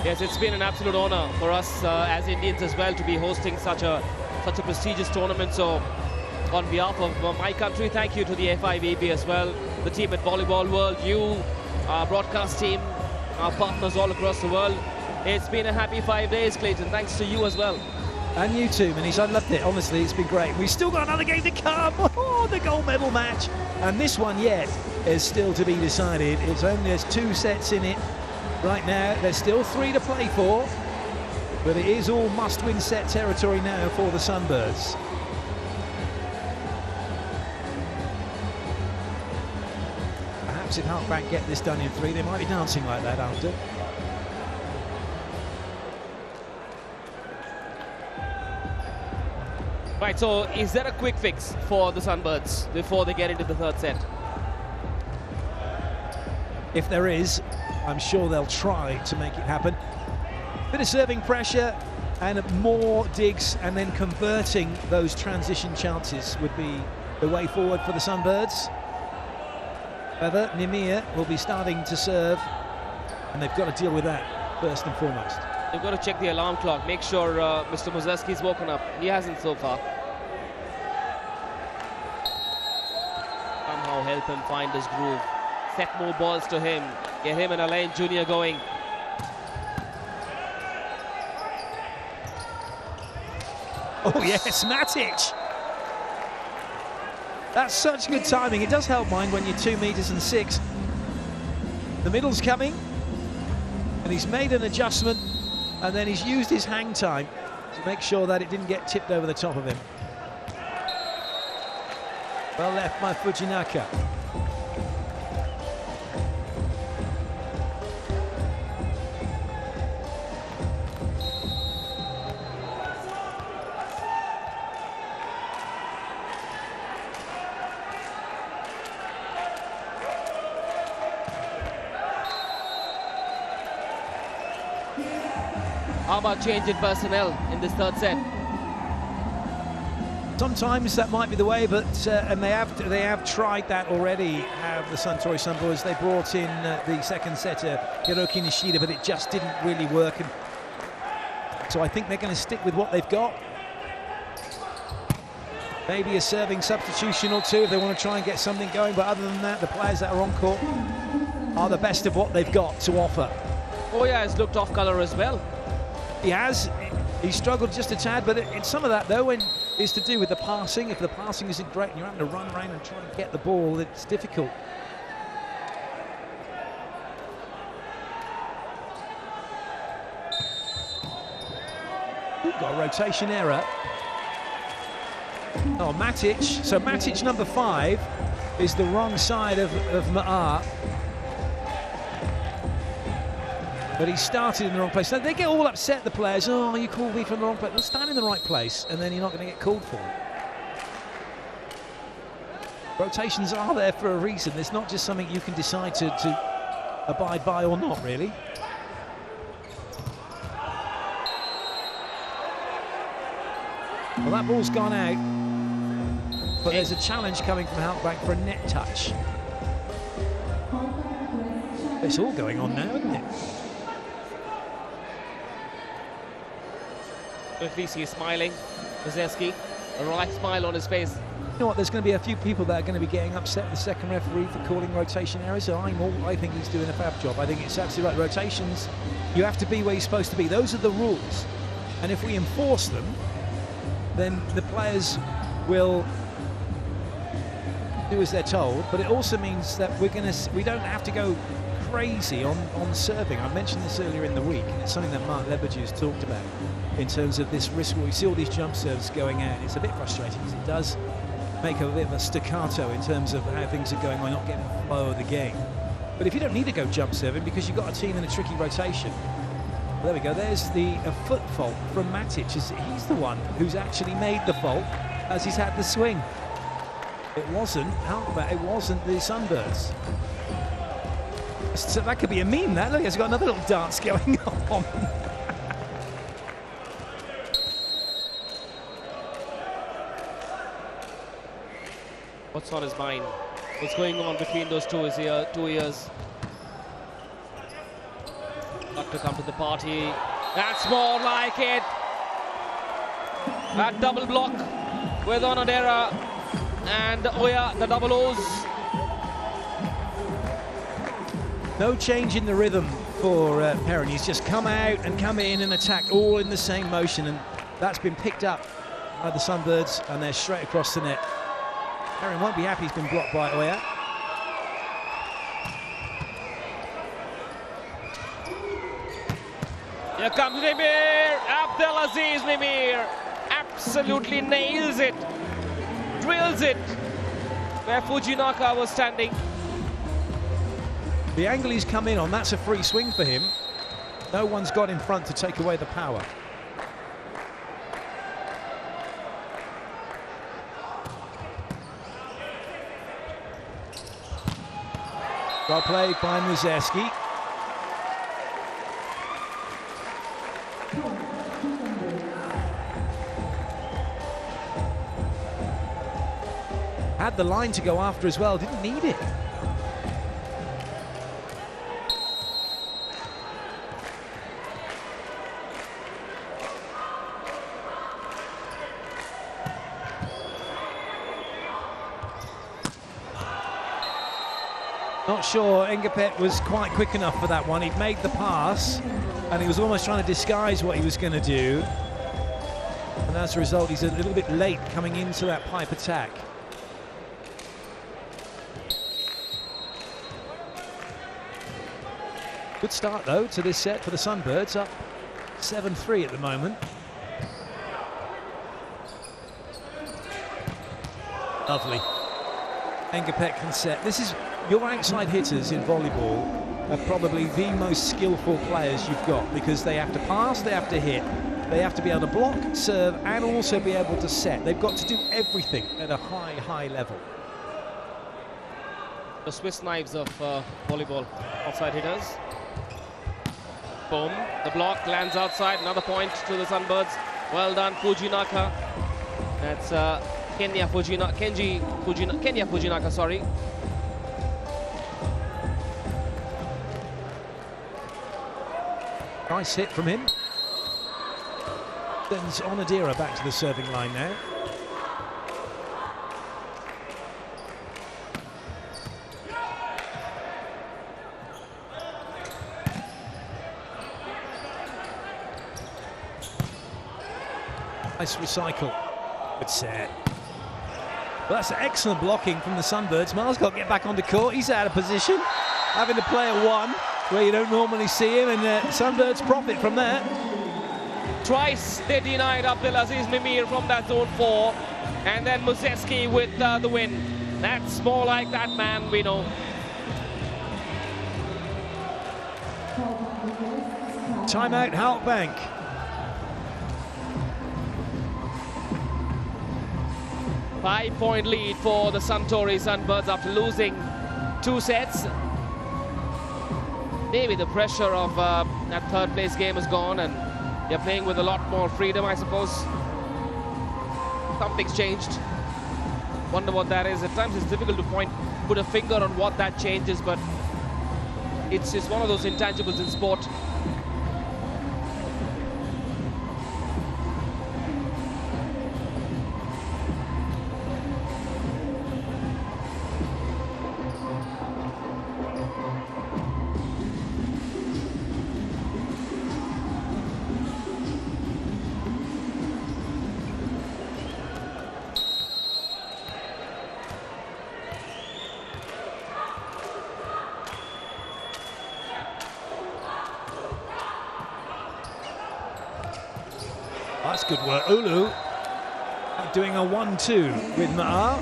Yes, it's been an absolute honor for us as Indians as well to be hosting such a prestigious tournament. So On behalf of my country, thank you to the FIVB as well, the team at Volleyball World, you, our broadcast team, our partners all across the world. It's been a happy 5 days, Clayton. Thanks to you as well. And you too, Manish. I loved it. Honestly, it's been great. We've still got another game to come. Oh, the gold medal match. And this one yet is still to be decided. There's 2 sets in it right now. There's still 3 to play for. But it is all must-win set territory now for the Sunbirds. Perhaps if Halkbank get this done in 3, they might be dancing like that after. Right, so is there a quick fix for the Sunbirds before they get into the 3rd set? If there is, I'm sure they'll try to make it happen. Bit of serving pressure and more digs, and then converting those transition chances would be the way forward for the Sunbirds. However, Nimir will be starting to serve, and they've got to deal with that first and foremost. They've got to check the alarm clock, make sure Mr. Muzeski's woken up. He hasn't so far. Somehow help him find his groove. Set more balls to him. Get him and Alain Jr. going. Oh yes, Matic! That's such good timing. It does help mine when you're 2 meters and 6. The middle's coming, and he's made an adjustment, and then he's used his hang time to make sure that it didn't get tipped over the top of him. Well left by Fujinaka. How about change in personnel in this 3rd set? Sometimes that might be the way, but and they have tried that already. Have the Suntory Sunbirds? They brought in the 2nd setter Hiroki Nishida, but it just didn't really work. And so I think they're going to stick with what they've got. Maybe a serving substitution or 2 if they want to try and get something going. But other than that, the players that are on court are the best of what they've got to offer. Oh yeah, it's looked off colour as well. He has. He struggled just a tad, but some of that, though, is to do with the passing. If the passing isn't great and you're having to run around and try and get the ball, it's difficult. Ooh, got a rotation error. Oh, Matic. So Matic, number 5, is the wrong side of Ma'ar. But he started in the wrong place. So they get all upset, the players. Oh, you called me from the wrong place. Well, stand in the right place, and then you're not going to get called for it. Rotations are there for a reason. It's not just something you can decide to abide by or not, really. Well, that ball's gone out. But there's a challenge coming from Halkbank for a net touch. It's all going on now, isn't it? Quickly see smiling, Muzeski, a right smile on his face. You know what, there's going to be a few people that are going to be getting upset with the 2nd referee for calling rotation errors, so I think he's doing a fab job. I think it's absolutely right. Rotations, you have to be where you're supposed to be. Those are the rules. And if we enforce them, then the players will do as they're told, but it also means that we don't have to go crazy on serving. I mentioned this earlier in the week, and it's something that Mark Leberger's talked about in terms of this risk where we see all these jump serves going out. It's a bit frustrating because it does make a bit of a staccato in terms of how things are going on, not getting the flow of the game. But if you don't need to go jump serving because you've got a team in a tricky rotation, well, there we go. There's a foot fault from Matic. He's the one who's actually made the fault as he's had the swing. It wasn't Halkbank, it wasn't the Sunbirds. So that could be a meme, that. Look, it's got another little dance going on. What's on his mind? What's going on between those 2 ears? Got to come to the party. That's more like it. That double block with Onodera and Oya, the double O's. No change in the rhythm for Perrin. He's just come out and come in and attack all in the same motion, and that's been picked up by the Sunbirds, and they're straight across the net. Perrin won't be happy he's been blocked by Oya. Here comes Nimir, Abdelaziz Nimir, absolutely nails it, drills it, where Fujinaka was standing. The angle he's come in on, that's a free swing for him. No one's got in front to take away the power. Well played by Muzeski. Had the line to go after as well, didn't need it. Not sure Ngapet was quite quick enough for that one. He'd made the pass and he was almost trying to disguise what he was going to do. And as a result, he's a little bit late coming into that pipe attack. Good start, though, to this set for the Sunbirds, up 7-3 at the moment. Lovely. Ngapet can set. This is your outside hitters in volleyball are probably the most skillful players you've got, because they have to pass, they have to hit, they have to be able to block, serve, and also be able to set. They've got to do everything at a high, high level. The Swiss knives of volleyball, outside hitters. Boom, the block lands outside, another point to the Sunbirds. Well done, Fujinaka. That's Kenya Fujinaka, sorry. Nice hit from him. Sends Onodira back to the serving line now. Nice recycle. Good set. Well, that's excellent blocking from the Sunbirds. Miles got to get back onto court. He's out of position, having to play a one where you don't normally see him, and Sunbirds profit from that. Twice they denied Abdelaziz Mimir from that zone 4, and then Muzeski with the win. That's more like that man, we know. Timeout, Halkbank. Five-point lead for the Suntory Sunbirds after losing 2 sets. Maybe the pressure of that third place game is gone and they're playing with a lot more freedom, I suppose. Something's changed. Wonder what that is. At times it's difficult to put a finger on what that change is, but it's just one of those intangibles in sport. That's good work. Ulu doing a 1-2 with Ma'ar.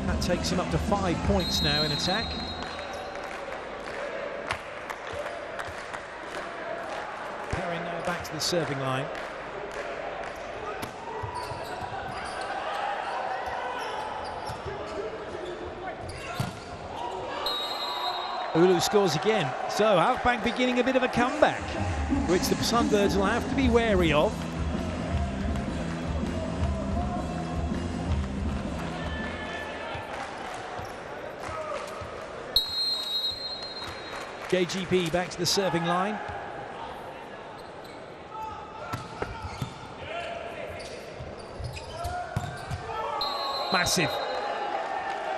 That takes him up to 5 points now in attack. Perrin now back to the serving line. Ulu scores again. So Halkbank beginning a bit of a comeback, which the Sunbirds will have to be wary of. JGP back to the serving line. Massive.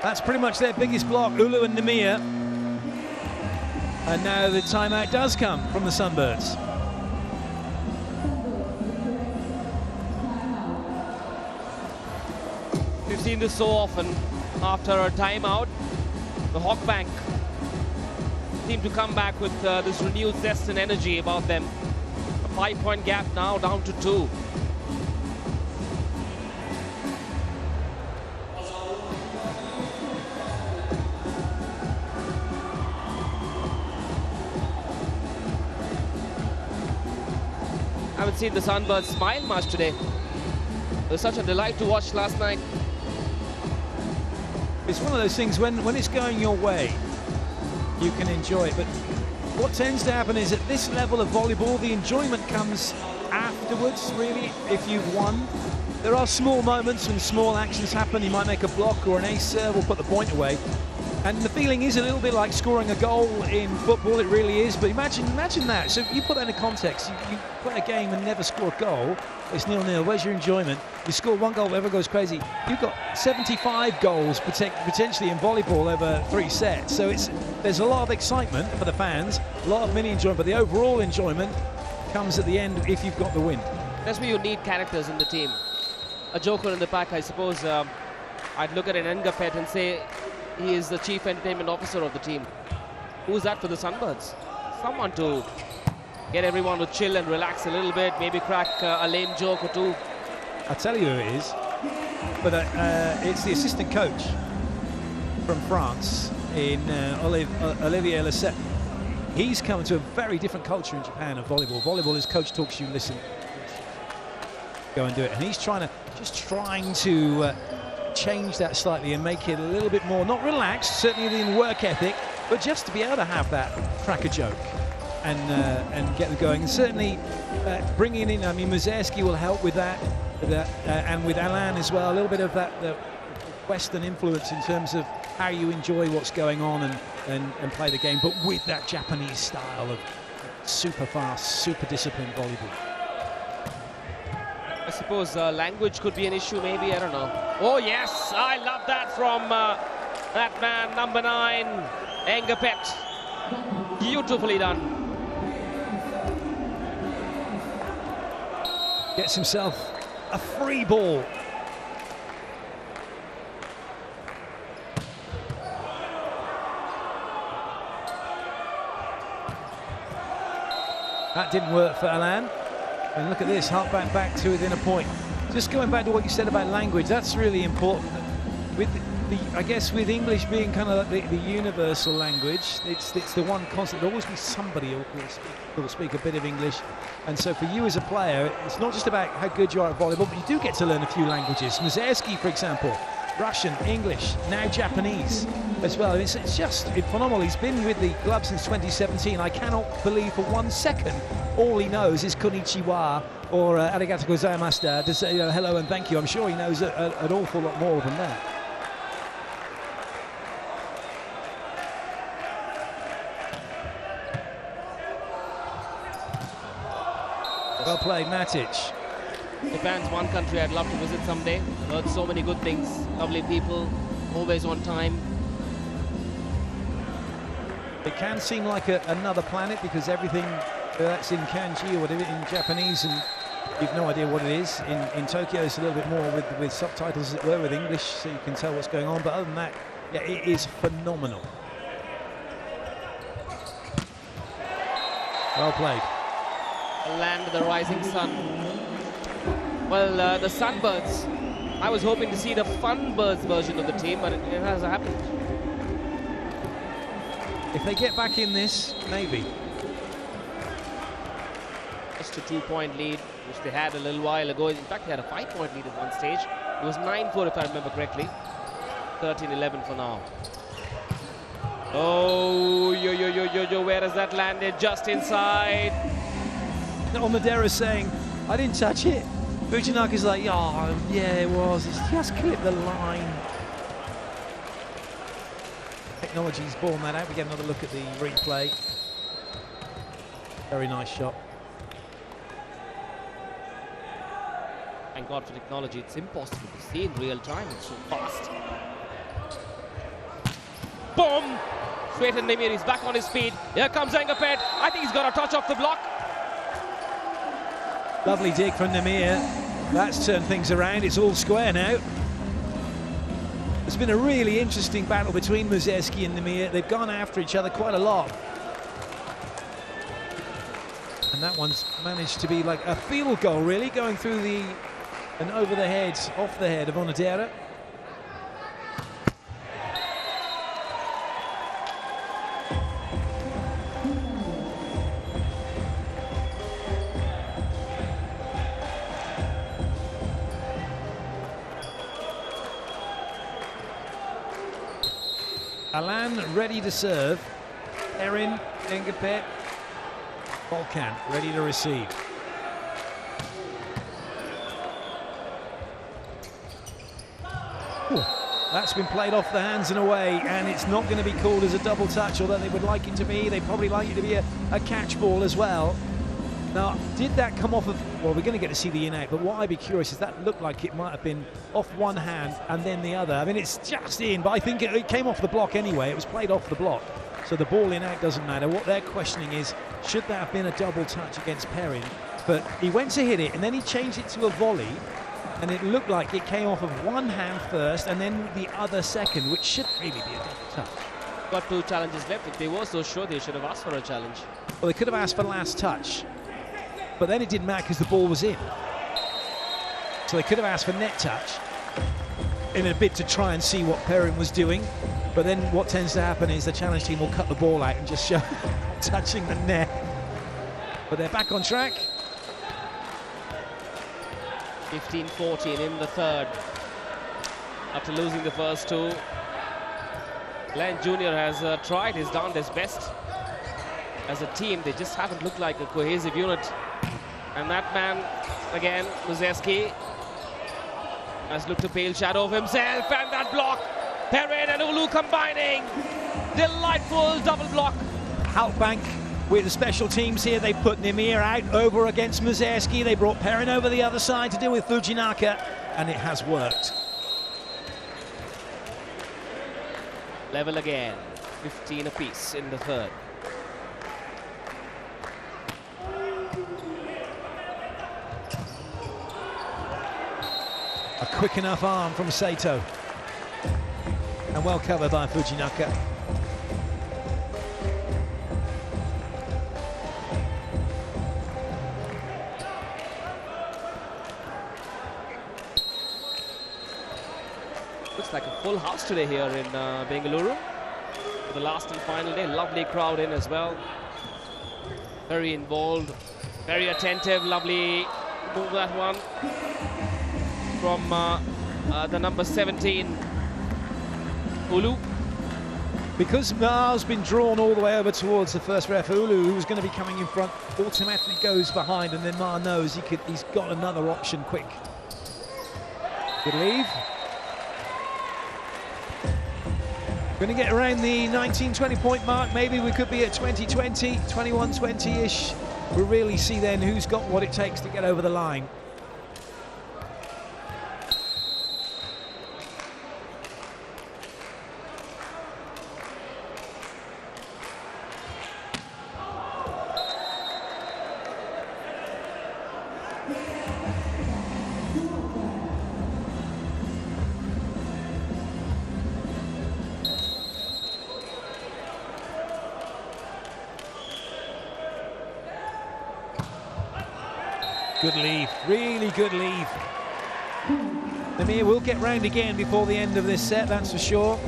That's pretty much their biggest block, Ulu and Nemir. And now the timeout does come from the Sunbirds. We've seen this so often. After a timeout, the Halkbank seem to come back with this renewed zest and energy about them. A 5-point gap now down to 2. I haven't seen the Sunbirds smile much today. It was such a delight to watch last night. It's one of those things when it's going your way, you can enjoy it. But what tends to happen is at this level of volleyball, the enjoyment comes afterwards, really, if you've won. There are small moments when small actions happen. You might make a block or an ace serve or put the point away. And the feeling is a little bit like scoring a goal in football, it really is. But imagine that. So if you put that in context, you play a game and never score a goal, it's 0-0. Where's your enjoyment? You score one goal, everyone goes crazy. You've got 75 goals potentially in volleyball over 3 sets. So there's a lot of excitement for the fans, a lot of mini enjoyment, but the overall enjoyment comes at the end if you've got the win. That's where you need characters in the team. A joker in the pack, I suppose. I'd look at an Engapet and say, he is the chief entertainment officer of the team. Who's that for the Sunbirds? Someone to get everyone to chill and relax a little bit, maybe crack a lame joke or two. I'll tell you who it is, but it's the assistant coach from France in Olivier Lacette. He's come to a very different culture in Japan of volleyball. Volleyball, his coach talks to you, listen, go and do it. And he's trying to change that slightly and make it a little bit more, not relaxed, certainly in work ethic, but just to be able to have that crack a joke and get them going. And certainly bringing in, I mean, Muzersky will help with that, and with Alain as well, a little bit of that the Western influence in terms of how you enjoy what's going on and play the game, but with that Japanese style of super fast, super disciplined volleyball. I suppose language could be an issue, maybe, I don't know. Oh yes, I love that from that man, number 9, Engapet. Beautifully done. Gets himself a free ball. That didn't work for Alain. And look at this, Halkbank back to within a point. Just going back to what you said about language, that's really important. With I guess with English being kind of like the universal language, it's the one constant. There'll always be somebody who will speak a bit of English. And so for you as a player, it's not just about how good you are at volleyball, but you do get to learn a few languages. Muzersky, for example, Russian, English, now Japanese as well. It's phenomenal. He's been with the club since 2017. I cannot believe for 1 second all he knows is konnichiwa or arigato gozaimashita, to say hello and thank you. I'm sure he knows an awful lot more than that. Well played, Matic. Japan's one country I'd love to visit someday. Heard so many good things, lovely people, always on time. It can seem like another planet because everything that's in kanji or whatever in Japanese, and you've no idea what it is. In Tokyo, it's a little bit more with subtitles, as it were, with English, so you can tell what's going on. But other than that, yeah, it is phenomenal. Well played. Land of the rising sun. Well, the Sunbirds, I was hoping to see the Funbirds version of the team, but it hasn't happened. If they get back in this, maybe. Just a 2-point lead, which they had a little while ago. In fact, they had a 5-point lead at one stage. It was 9-4 if I remember correctly. 13-11 for now. Oh, where has that landed? Just inside. Omadera's saying, I didn't touch it. Fujinaka's like, oh, yeah, it was. It's just clipped the line. Technology's borne that out. We get another look at the replay. Very nice shot. And thank God for technology. It's impossible to see in real time. It's so fast. Boom! Straight in Nimir, he's back on his feet. Here comes Engapet. I think he's got a touch off the block. Lovely dig from Nimir. That's turned things around. It's all square now. It's been a really interesting battle between Muzeski and Nimir. They've gone after each other quite a lot. And that one's managed to be like a field goal, really, going through and over the head, off the head of Onodera. Alan ready to serve. Erin, Engapet, Volkan ready to receive. Ooh, that's been played off the hands and away, and it's not going to be called as a double touch, although they would like it to be. They probably like it to be a catch ball as well. Now, did that come off of, well, we're going to get to see the in-out, but what I'd be curious is that looked like it might have been off one hand and then the other. I mean, it's just in, but I think it came off the block anyway. It was played off the block, so the ball in-out doesn't matter. What they're questioning is, should that have been a double touch against Perrin? But he went to hit it, and then he changed it to a volley, and it looked like it came off of one hand first and then the other second, which should really be a double touch. Got 2 challenges left. If they were so sure, they should have asked for a challenge. Well, they could have asked for last touch, but then it didn't matter because the ball was in. So they could have asked for net touch in a bid to try and see what Perrin was doing. But then what tends to happen is the challenge team will cut the ball out and just show touching the net. But they're back on track. 15-14 in the third. After losing the first 2, Glenn Jr. has tried, he's done his best. As a team, they just haven't looked like a cohesive unit. And that man, again, Muzeski, has looked a pale shadow of himself, and that block, Perrin and Ulu combining, delightful double block. Halkbank with the special teams here. They put Nimir out over against Muzeski. They brought Perrin over the other side to deal with Fujinaka, and it has worked. Level again, 15 apiece in the third. A quick enough arm from Sato, and well covered by Fujinaka. Looks like a full house today here in Bengaluru. For the last and final day, lovely crowd in as well. Very involved, very attentive, lovely move that one. From the number 17, Ulu. Because Ma's been drawn all the way over towards the first ref, Ulu, who's going to be coming in front, automatically goes behind, and then Ma knows he's got another option quick. Good leave. Going to get around the 19-20 point mark. Maybe we could be at 20-20, 21-20-ish. We'll really see then who's got what it takes to get over the line. Good leave, really good leave. Nimir will get round again before the end of this set, that's for sure.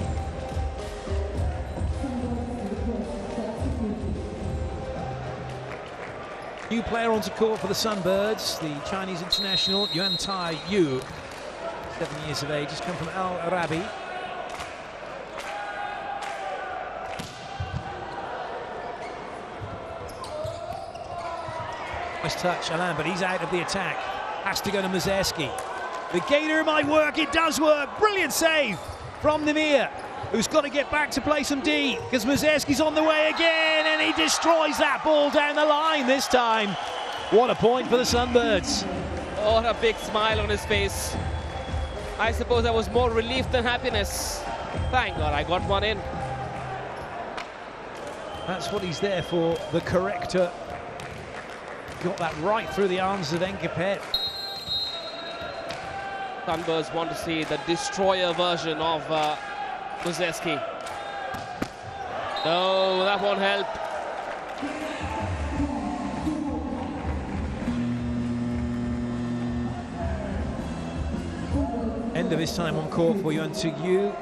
New player onto court for the Sunbirds, the Chinese international Yuan Tai Yu, 7 years of age, has come from Al Arabi. Nice touch, Alan, but he's out of the attack. Has to go to Muzeski. The gainer might work, it does work. Brilliant save from Nimir, who's got to get back to play some D, because Muzeski's on the way again, and he destroys that ball down the line this time. What a point for the Sunbirds. What a big smile on his face. I suppose that was more relief than happiness. Thank God I got one in. That's what he's there for, the corrector. Got that right through the arms of Enkapet. Sunbirds want to see the destroyer version of Muzeski. No, that won't help. End of his time on court for Yuan Yu.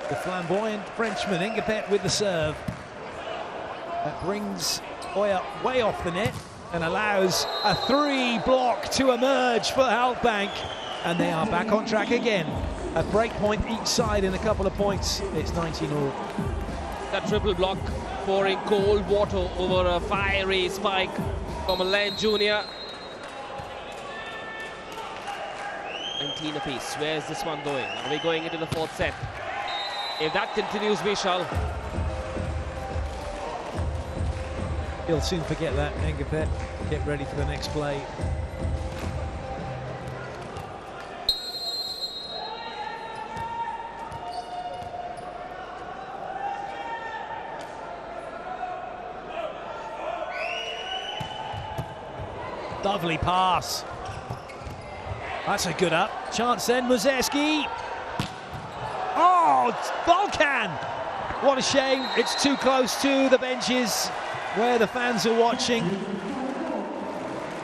The flamboyant Frenchman, Enkapet with the serve. That brings Oya way off the net and allows a 3-block to emerge for Halkbank. And they are back on track again. A break point each side in a couple of points. It's 19-all. That triple block pouring cold water over a fiery spike from a Len Jr. 19 apiece. Where's this one going? Are we going into the fourth set? If that continues, we shall. He'll soon forget that, Enkapet. Get ready for the next play. Lovely pass. That's a good up. Chance then, Muzeski. Oh, Volkan! What a shame. It's too close to the benches where the fans are watching.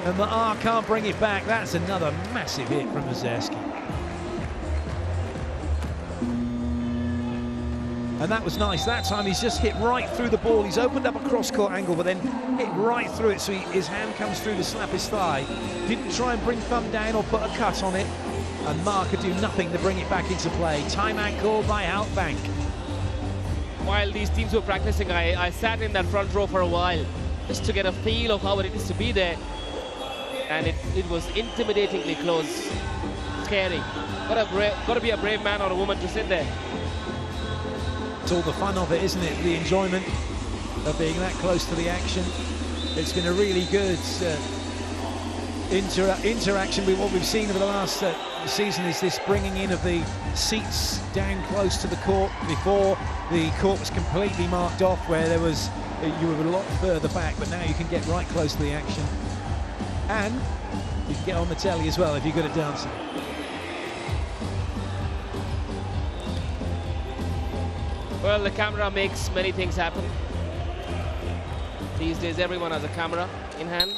And Maher can't bring it back. That's another massive hit from Muzeski. And that was nice. That time he's just hit right through the ball. He's opened up a cross-court angle, but then hit right through it, so his hand comes through to slap his thigh. Didn't try and bring thumb down or put a cut on it. And Maher could do nothing to bring it back into play. Timeout called by Halkbank. While these teams were practicing, I sat in that front row for a while just to get a feel of how it is to be there. And it was intimidatingly close. Scary. Got to be a brave man or a woman to sit there. It's all the fun of it, isn't it? The enjoyment of being that close to the action. It's been a really good interaction with what we've seen over the last season. Is this bringing in of the seats down close to the court. Before, the court was completely marked off, where there was you were a lot further back, but now you can get right close to the action, and you can get on the telly as well if you're good at dancing. Well, the camera makes many things happen. These days, everyone has a camera in hand.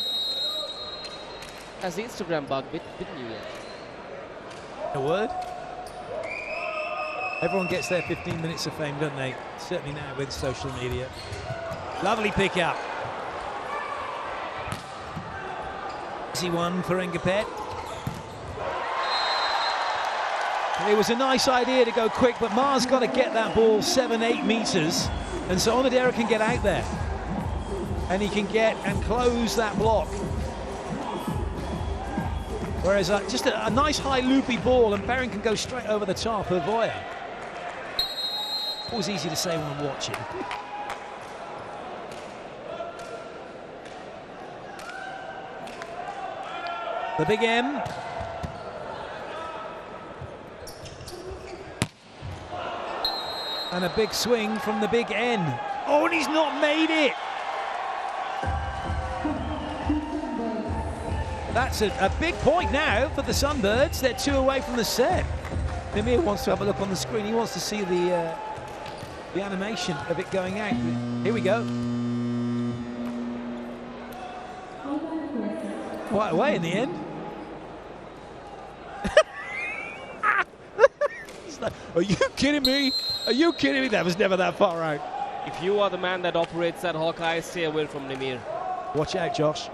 Has the Instagram bug bitten you yet? A word? Everyone gets their 15 minutes of fame, don't they? Certainly now with social media. Lovely pick up. Easy one for Enkapet. It was a nice idea to go quick, but Maher's got to get that ball 7-8 meters, and so Onodera can get out there, and he can get and close that block. Whereas just a nice high loopy ball, and Berring can go straight over the top of Oya. Always easy to say when I'm watching. The big M. And a big swing from the big N. Oh, and he's not made it! That's a big point now for the Sunbirds. They're 2 away from the set. Namir wants to have a look on the screen. He wants to see the animation of it going out. Here we go. Quite away in the end. Are you kidding me? Are you kidding me? That was never that far out. If you are the man that operates that Hawkeye, stay away from Namir. Watch out, Josh.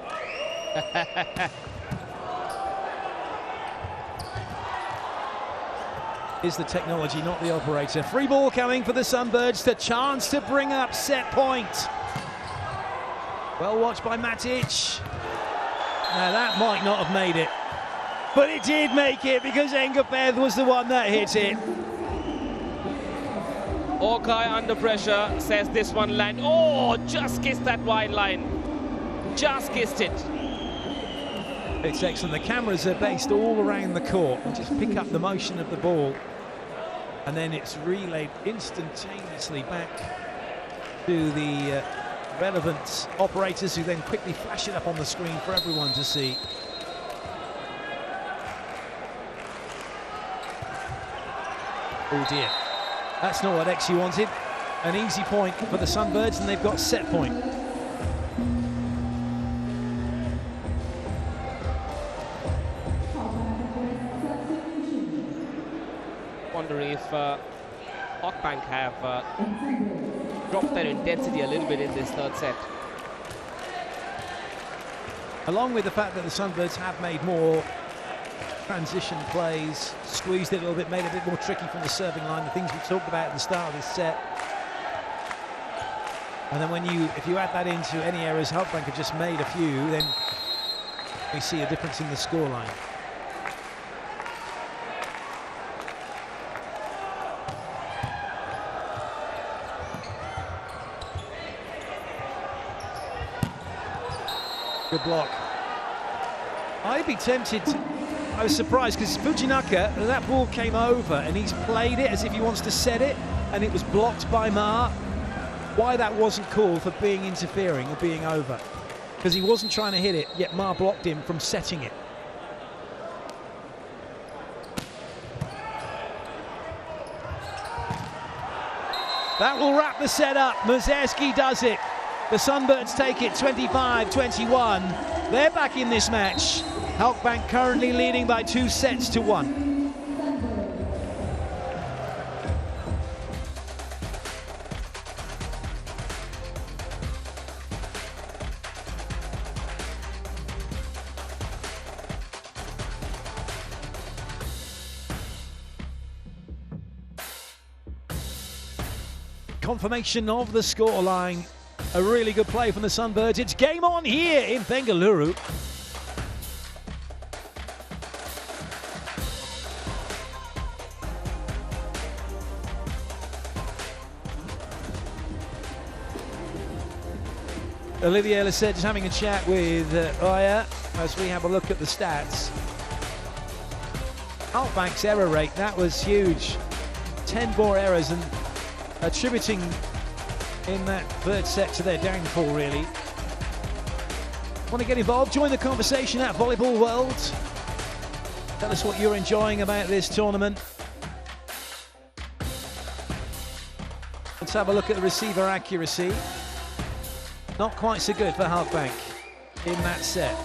Is the technology, not the operator. Free ball coming for the Sunbirds. The chance to bring up set point. Well watched by Matic. Now that might not have made it, but it did make it because Enkapet was the one that hit it. Hawkeye under pressure, says this one line. Oh, just kissed that wide line. Just kissed it. It's excellent. The cameras are based all around the court and just pick up the motion of the ball. And then it's relayed instantaneously back to the relevant operators, who then quickly flash it up on the screen for everyone to see. Oh dear, that's not what XU wanted. An easy point for the Sunbirds, and they've got set point. Wonder if Halkbank have dropped their intensity a little bit in this third set. Along with the fact that the Sunbirds have made more transition plays, squeezed it a little bit, made it a bit more tricky from the serving line, the things we talked about at the start of this set. And then if you add that into any errors Halkbank have just made a few, then we see a difference in the scoreline. Good block. I'd be tempted to, I was surprised because Fujinaka, that ball came over and he's played it as if he wants to set it, and it was blocked by Ma. Why that wasn't called for being interfering or being over? Because he wasn't trying to hit it, yet Ma blocked him from setting it. That will wrap the set up. Mazerski does it. The Sunbirds take it 25-21. They're back in this match. Halkbank currently leading by 2-1. Confirmation of the scoreline. A really good play from the Sunbirds. It's game on here in Bengaluru. Olivier Lissette just having a chat with Oya as we have a look at the stats. Halkbank's error rate, that was huge. 10 more errors, and attributing in that third set to their downfall, really. Want to get involved? Join the conversation at Volleyball World. Tell us what you're enjoying about this tournament. Let's have a look at the receiver accuracy. Not quite so good for Halkbank in that set.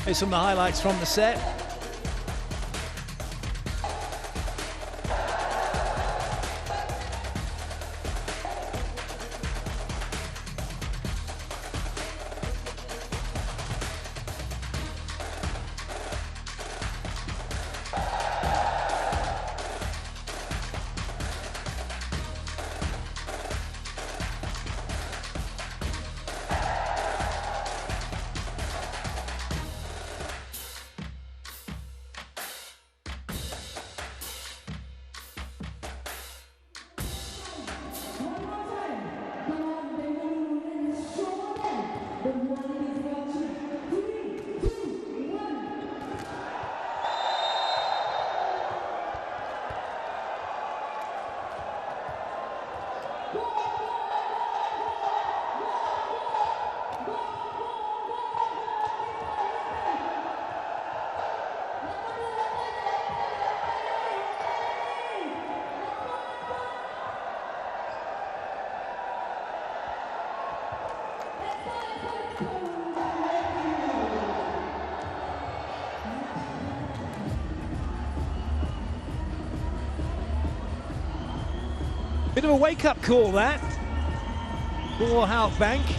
Here's some of the highlights from the set. Bit of a wake-up call, that, for Halkbank.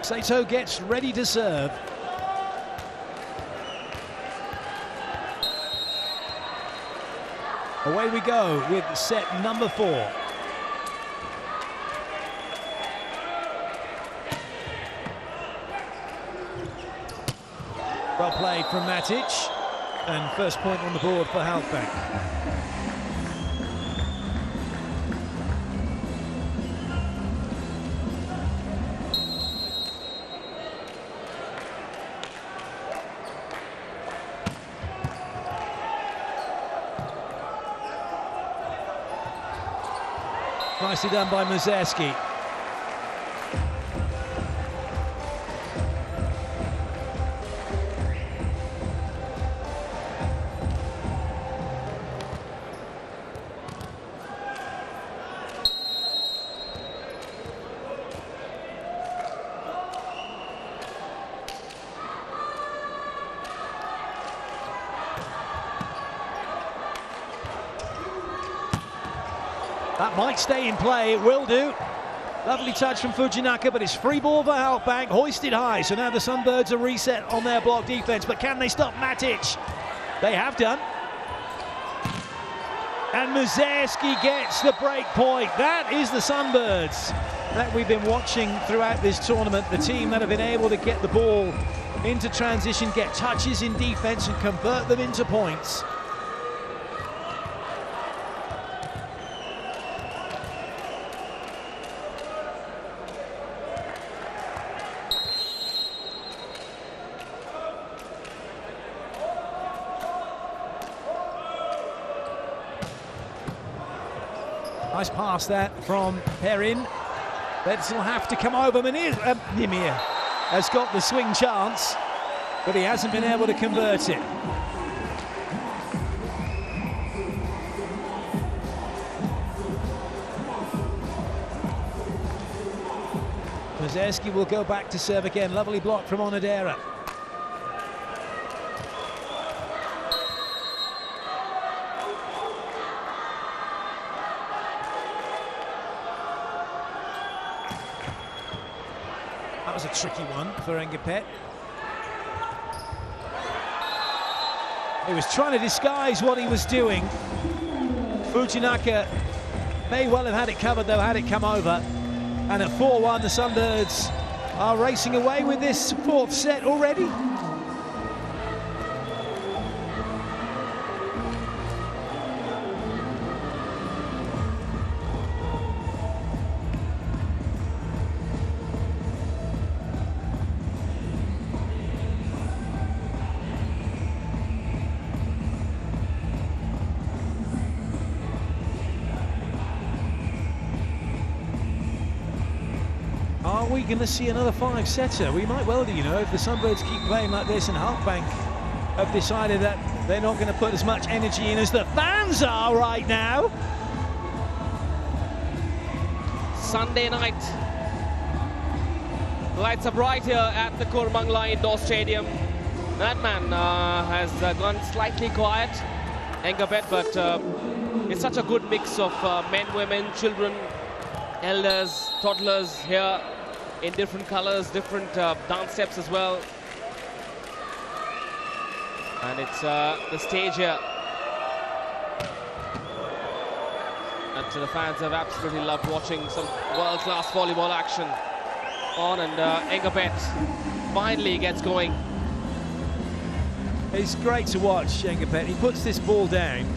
Sato gets ready to serve. Away we go with set number 4. Well played from Matic, and first point on the board for Halkbank. Nicely done by Muzerski. That might stay in play, it will do. Lovely touch from Fujinaka, but it's free ball for Halkbank, hoisted high. So now the Sunbirds are reset on their block defense, but can they stop Matic? They have done. And Muzerski gets the break point. That is the Sunbirds that we've been watching throughout this tournament. The team that have been able to get the ball into transition, get touches in defense and convert them into points. Nice pass that from Perrin. Betts will have to come over. Nimir has got the swing chance, but he hasn't been able to convert it. Muzerski will go back to serve again. Lovely block from Onodera. That was a tricky one for Engapet. He was trying to disguise what he was doing. Fujinaka may well have had it covered though, had it come over. And at 4-1, the Sunbirds are racing away with this 4th set already. Are we going to see another 5-setter? We might well do, you know, if the Sunbirds keep playing like this, and Halkbank have decided that they're not going to put as much energy in as the fans are right now. Sunday night. Lights are bright here at the Koramangala Indoor Stadium. That man has gone slightly quiet, Engapet, but it's such a good mix of men, women, children, elders, toddlers here in different colors, different dance steps as well. And it's the stage here that the fans have absolutely loved watching some world-class volleyball action on, and Engapet finally gets going. It's great to watch Engapet. He puts this ball down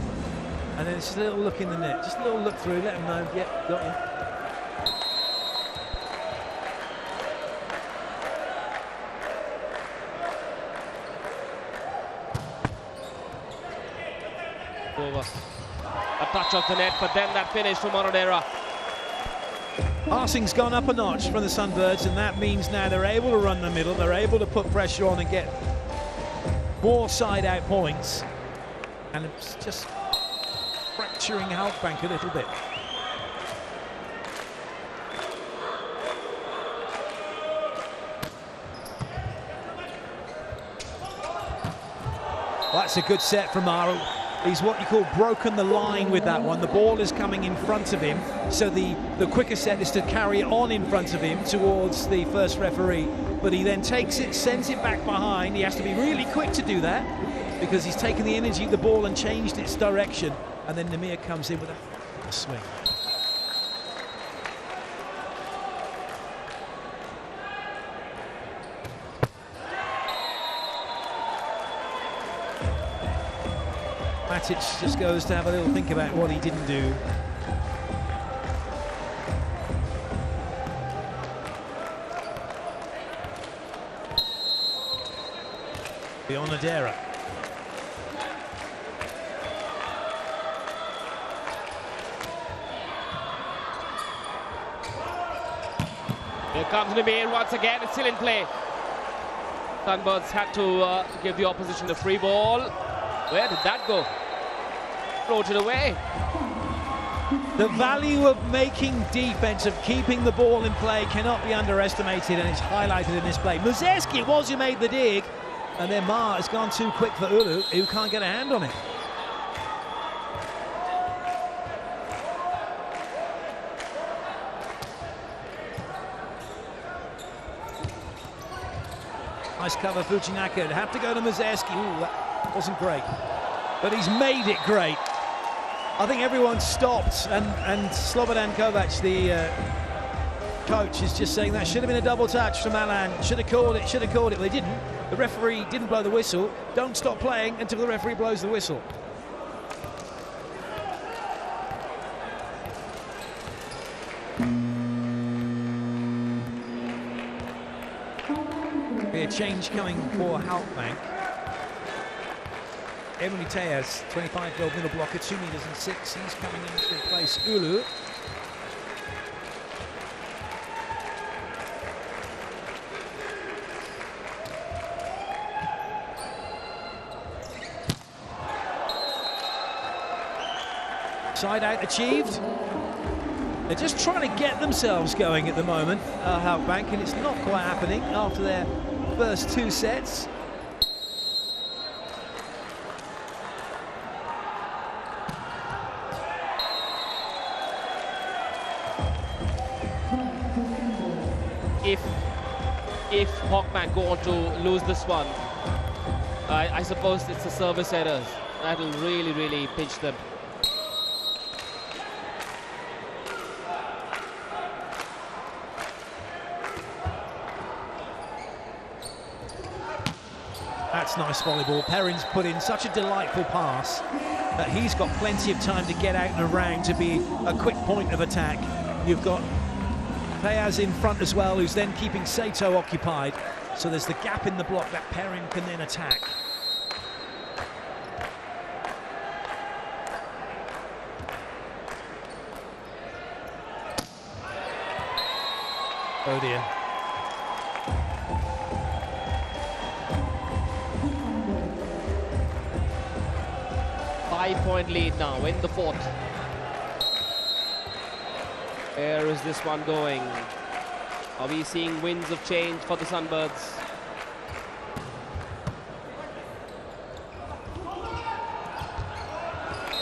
and then it's just a little look in the net, just a little look through, let him know, yep, got him. Over. A touch of the net, but then that finish from Onodera. Passing's gone up a notch from the Sunbirds, and that means now they're able to run the middle, they're able to put pressure on and get more side-out points. And it's just fracturing Halkbank a little bit. That's a good set from Maru. He's what you call broken the line with that one. The ball is coming in front of him, so the quicker set is to carry it on in front of him towards the first referee, but he then takes it, sends it back behind. He has to be really quick to do that because he's taken the energy of the ball and changed its direction, and then Namir comes in with a swing. Matic just goes to have a little think about what he didn't do. Bionadera. Here comes Namir once again, it's still in play. Sunbirds had to give the opposition a free ball. Where did that go? Floated away. The value of making defense, of keeping the ball in play, cannot be underestimated, and it's highlighted in this play. Muzeski, it was who made the dig, and then Ma has gone too quick for Ulu, who can't get a hand on it. Nice cover, Fujinaka. It'd have to go to Muzeski. Ooh, that wasn't great, but he's made it great. I think everyone stopped, and Slobodan Kovac, the coach, is just saying that should have been a double touch from Alan. Should have called it, should have called it. Well, they didn't. The referee didn't blow the whistle. Don't stop playing until the referee blows the whistle. Be a change coming for Halkbank. Emily Tejas, 25-year-old middle blocker, 2 meters and 6. He's coming in to replace Ulu. Side out achieved. They're just trying to get themselves going at the moment, Halkbank, and it's not quite happening after their first 2 sets. If Halkbank go on to lose this one, I suppose it's the service errors that'll really pinch them. That's nice volleyball. Perrin's put in such a delightful pass that he's got plenty of time to get out and around to be a quick point of attack. You've got Tejas in front as well, who's then keeping Sato occupied. So there's the gap in the block that Perrin can then attack. Oh dear. Five-point lead now in the 4th. Where is this one going? Are we seeing winds of change for the Sunbirds?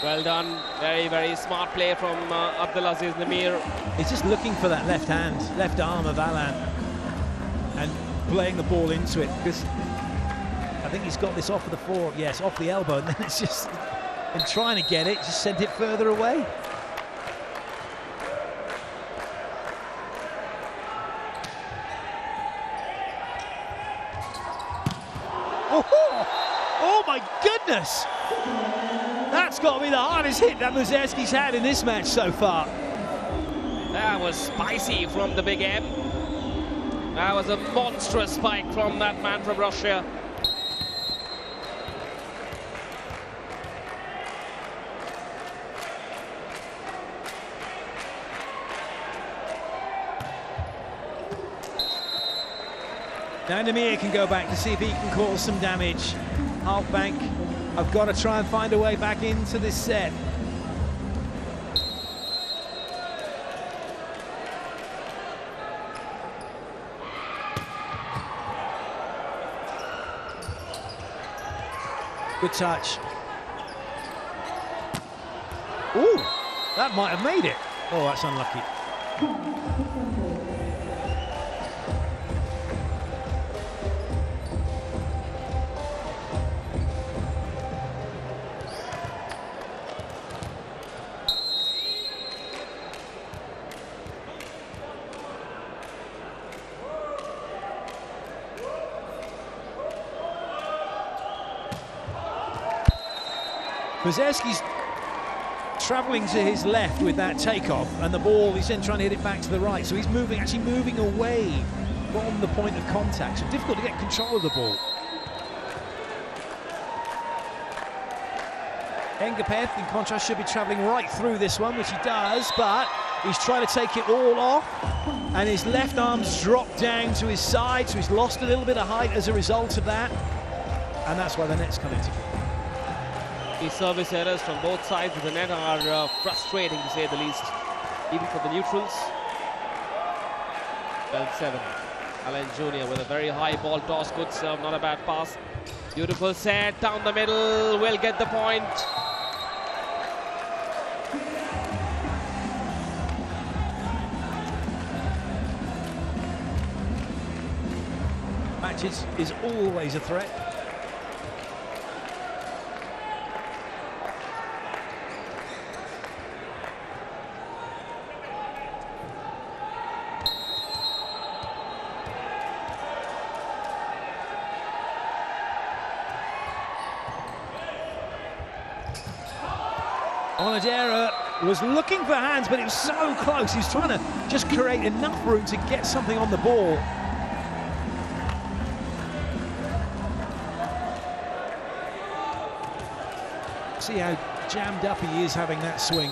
Well done. Very smart play from Abdulaziz Namir. He's just looking for that left hand, left arm of Alan and playing the ball into it, because I think he's got this off of the floor. Yes, off the elbow, and then it's just, in trying to get it, just sent it further away. Oh my goodness! That's got to be the hardest hit that Muzeski's had in this match so far. That was spicy from the big M. That was a monstrous spike from that man from Russia. Now Namir can go back to see if he can cause some damage. Halkbank have got to try and find a way back into this set. Good touch. Ooh, that might have made it. Oh, that's unlucky. Kozerski's travelling to his left with that takeoff, and the ball, he's then trying to hit it back to the right, so he's moving, actually moving away from the point of contact, so difficult to get control of the ball. Engapeth, in contrast, should be travelling right through this one, which he does, but he's trying to take it all off, and his left arm's dropped down to his side, so he's lost a little bit of height as a result of that, and that's why the net's coming to. These service errors from both sides of the net are frustrating, to say the least, even for the neutrals. 12-7. Allen Jr. with a very high ball toss, good serve, not a bad pass. Beautiful set down the middle, will get the point. Match is always a threat. Onodera was looking for hands, but it was so close. He was trying to just create enough room to get something on the ball. See how jammed up he is having that swing.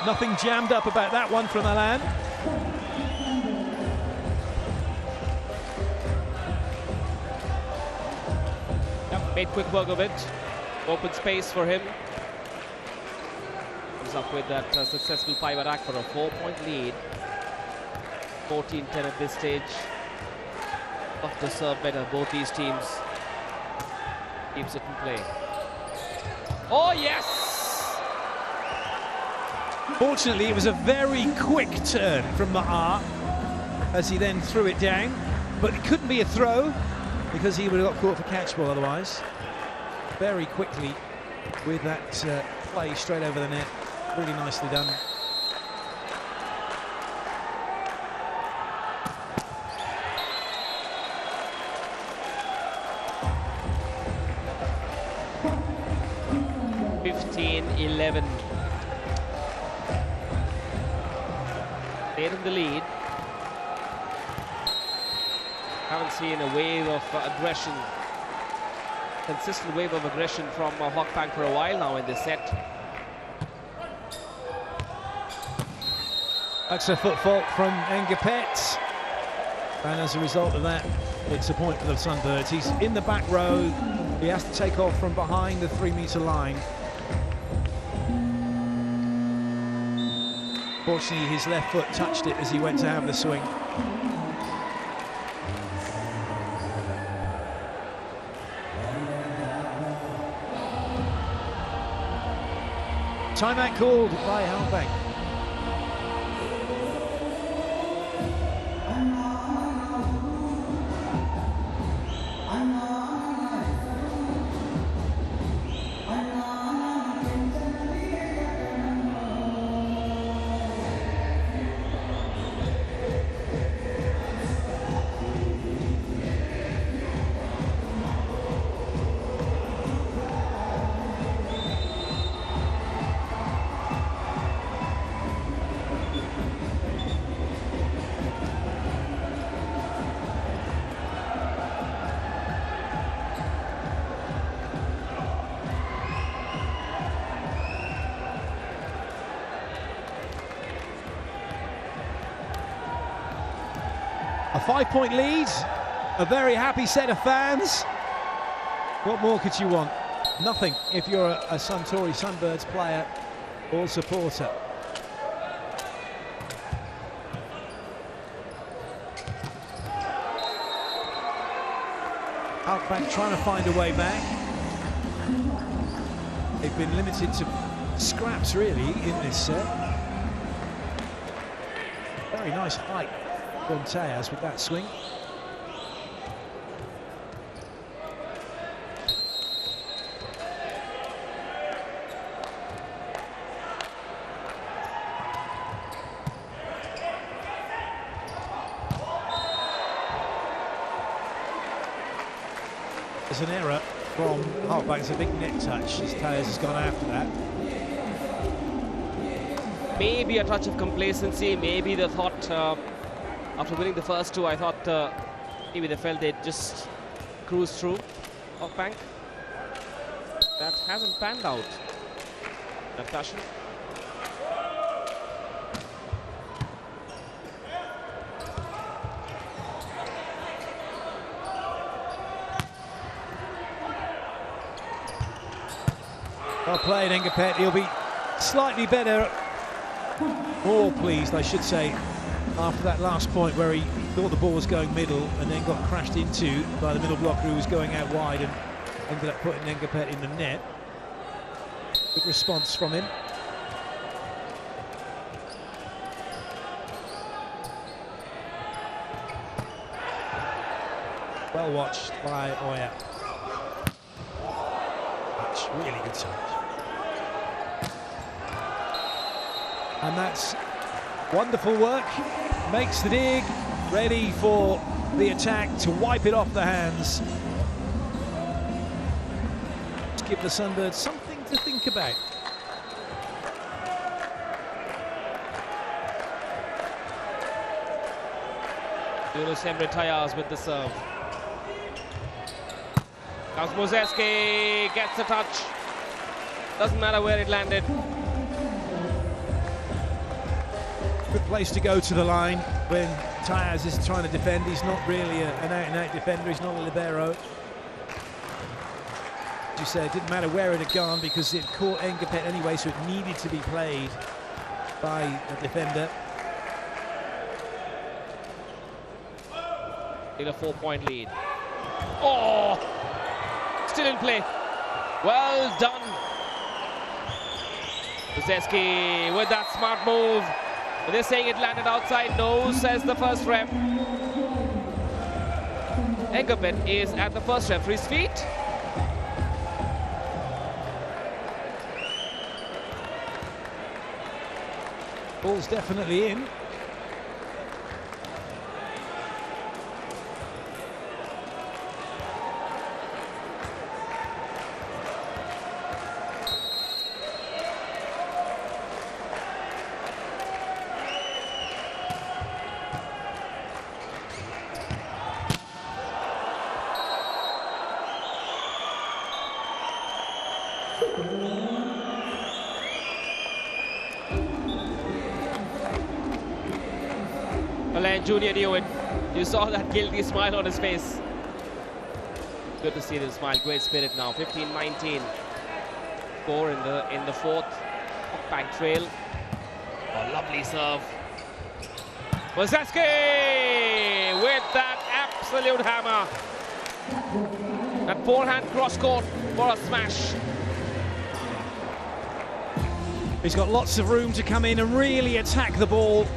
Nothing jammed up about that one from Allen. Made quick work of it. Open space for him. Comes up with that successful 5 attack for a 4-point lead. 14-10 at this stage. Love to serve better, both these teams. Keeps it in play. Oh, yes! Fortunately, it was a very quick turn from Maher as he then threw it down. But it couldn't be a throw, because he would have got caught for catch ball otherwise. Very quickly with that play straight over the net. Really nicely done. (15-11). They're in the lead. Haven't seen a wave of aggression, consistent wave of aggression from Halkbank for a while now in this set. That's a foot fault from Engapeth, and as a result of that, it's a point for the Sunbirds. He's in the back row. He has to take off from behind the 3-meter line. Fortunately, his left foot touched it as he went to have the swing. Timeout called by Halkbank. A 5-point lead, a very happy set of fans. What more could you want? Nothing if you're a Suntory Sunbirds player or supporter. Halkbank trying to find a way back. They've been limited to scraps really in this set. Very nice height from Tejas with that swing. There's an error from Halkbank. It's a big net touch as Tejas has gone after that. Maybe a touch of complacency, maybe the thought, after winning the first two, I thought maybe they felt they'd just cruise through Halkbank. That hasn't panned out that fashion. Well played, Engapet. He'll be slightly better, more pleased, I should say, after that last point where he thought the ball was going middle and then got crashed into by the middle blocker who was going out wide and ended up putting Engapet in the net. Good response from him. Well watched by Oya. That's really good touch. And that's wonderful work. Makes the dig, ready for the attack to wipe it off the hands. Let's give the Sunbirds something to think about. Yunus Emre Tejas with the serve. Mozeski gets the touch. Doesn't matter where it landed. Good place to go to the line when Tejas is trying to defend. He's not really an out-and-out defender. He's not a libero. As you say, it didn't matter where it had gone because it caught Engapet anyway, so it needed to be played by a defender. Still a 4-point lead. Oh! Still in play. Well done. Mozeski with that smart move. But they're saying it landed outside. No, says the first ref. Engapet is at the first referee's feet. Ball's definitely in. Alain Jr. knew it. You saw that guilty smile on his face. Good to see them smile. Great spirit now. 15-19. Score in the fourth. Back trail. A lovely serve. Mozeski with that absolute hammer. That forehand cross court for a smash. He's got lots of room to come in and really attack the ball.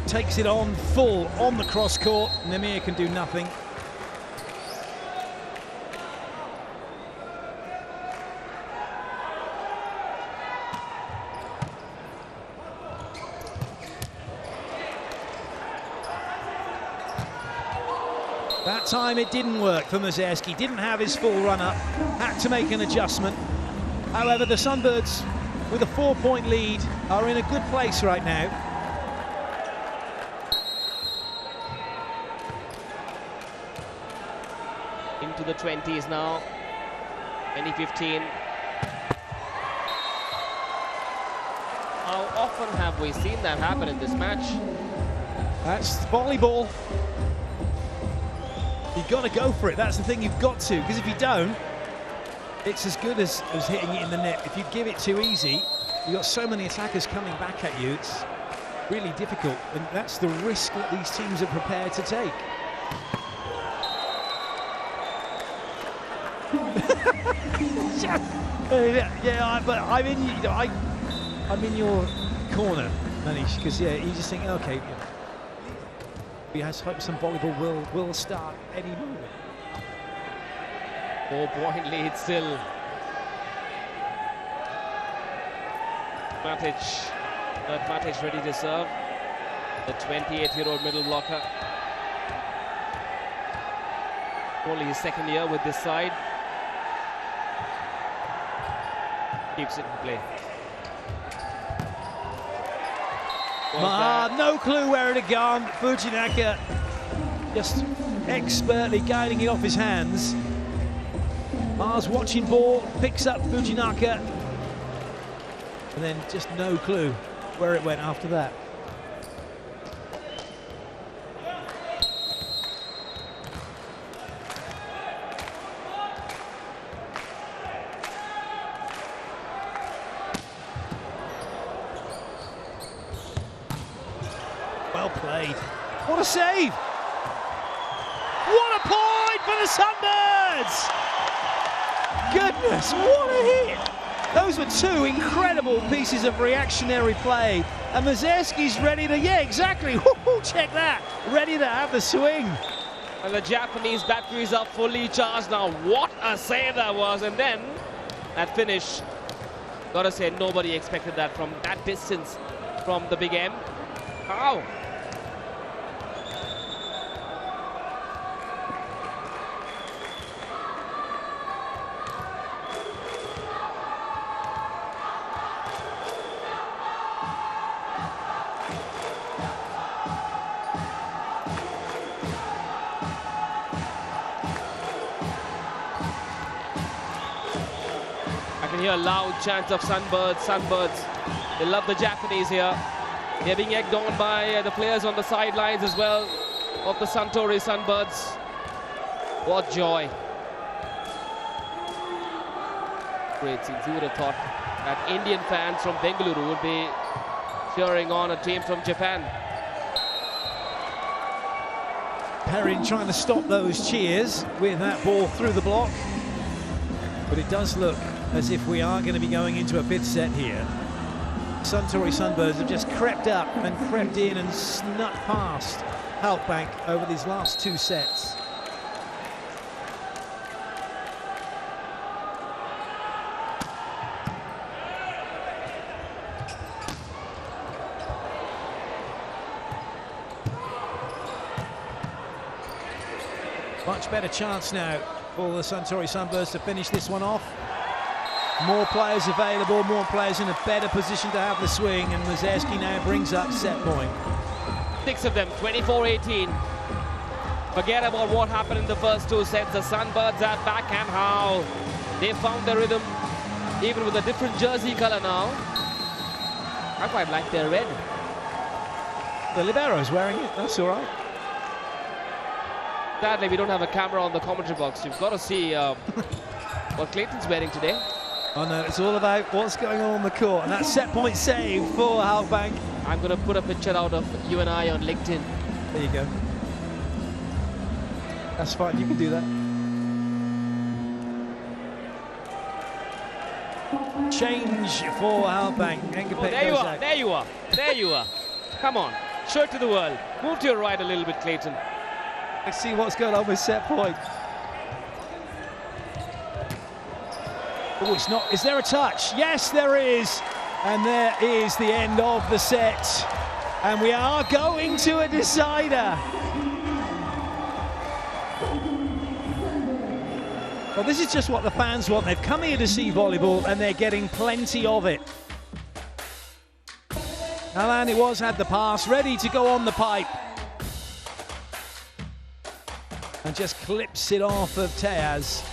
Takes it on full on the cross court. Nemir can do nothing. That time it didn't work for Mozeski. Didn't have his full run up. Had to make an adjustment. However, the Sunbirds with a 4-point lead are in a good place right now. Into the 20s now. 2015. How often have we seen that happen in this match? That's volleyball. You've got to go for it. That's the thing, you've got to, because if you don't, it's as good as hitting it in the net. If you give it too easy, you've got so many attackers coming back at you, it's really difficult, and that's the risk that these teams are prepared to take. Yeah, but I'm in, I'm in your corner, Manish, because yeah, you just think, okay, we hope some volleyball will start any moment. 4-point lead still. Matic ready to serve. The 28-year-old middle blocker. Only his second year with this side. Keeps it in play. No clue where it had gone. Fujinaka just expertly guiding it off his hands. Mars watching ball, picks up Fujinaka, and then just no clue where it went after that. Well played. What a save! What a point for the Sunbirds! Goodness, what a hit! Those were two incredible pieces of reactionary play. And Mazerski's ready to, yeah, exactly. Check that. Ready to have the swing. And the Japanese batteries are fully charged now. What a save that was. And then that finish. Gotta say, nobody expected that from that distance from the big M. How? I can hear loud chants of Sunbirds. They love the Japanese here. They're being egged on by the players on the sidelines as well of the Suntory Sunbirds. What joy. Great scenes. Who would have thought that Indian fans from Bengaluru would be cheering on a team from Japan? Perrin trying to stop those cheers with that ball through the block. But it does look as if we are going to be going into a fifth set here. Suntory Sunbirds have just crept up and crept in and snuck past Halkbank over these last two sets. Much better chance now for the Suntory Sunbirds to finish this one off. More players available, more players in a better position to have the swing, and Mazerski now brings up set point. 6 of them, 24-18. Forget about what happened in the first two sets. The Sunbirds are back, and how they found their rhythm, even with a different jersey color now. I quite like their red. The libero's wearing it, that's all right. Sadly, we don't have a camera on the commentary box. You've got to see what Clayton's wearing today. Oh no, it's all about what's going on the court, and that set point save for Halkbank. I'm going to put a picture out of you and I on LinkedIn. There you go. That's fine, you can do that. Change for Halkbank. Oh, there you are, there you are, there you are. Come on, show it to the world. Move to your right a little bit, Clayton. Let's see what's going on with set point. Oh, it's not. Is there a touch? Yes, there is. And there is the end of the set. And we are going to a decider. Well, this is just what the fans want. They've come here to see volleyball, and they're getting plenty of it. Alan, it was, had the pass, ready to go on the pipe. And just clips it off of Teaz.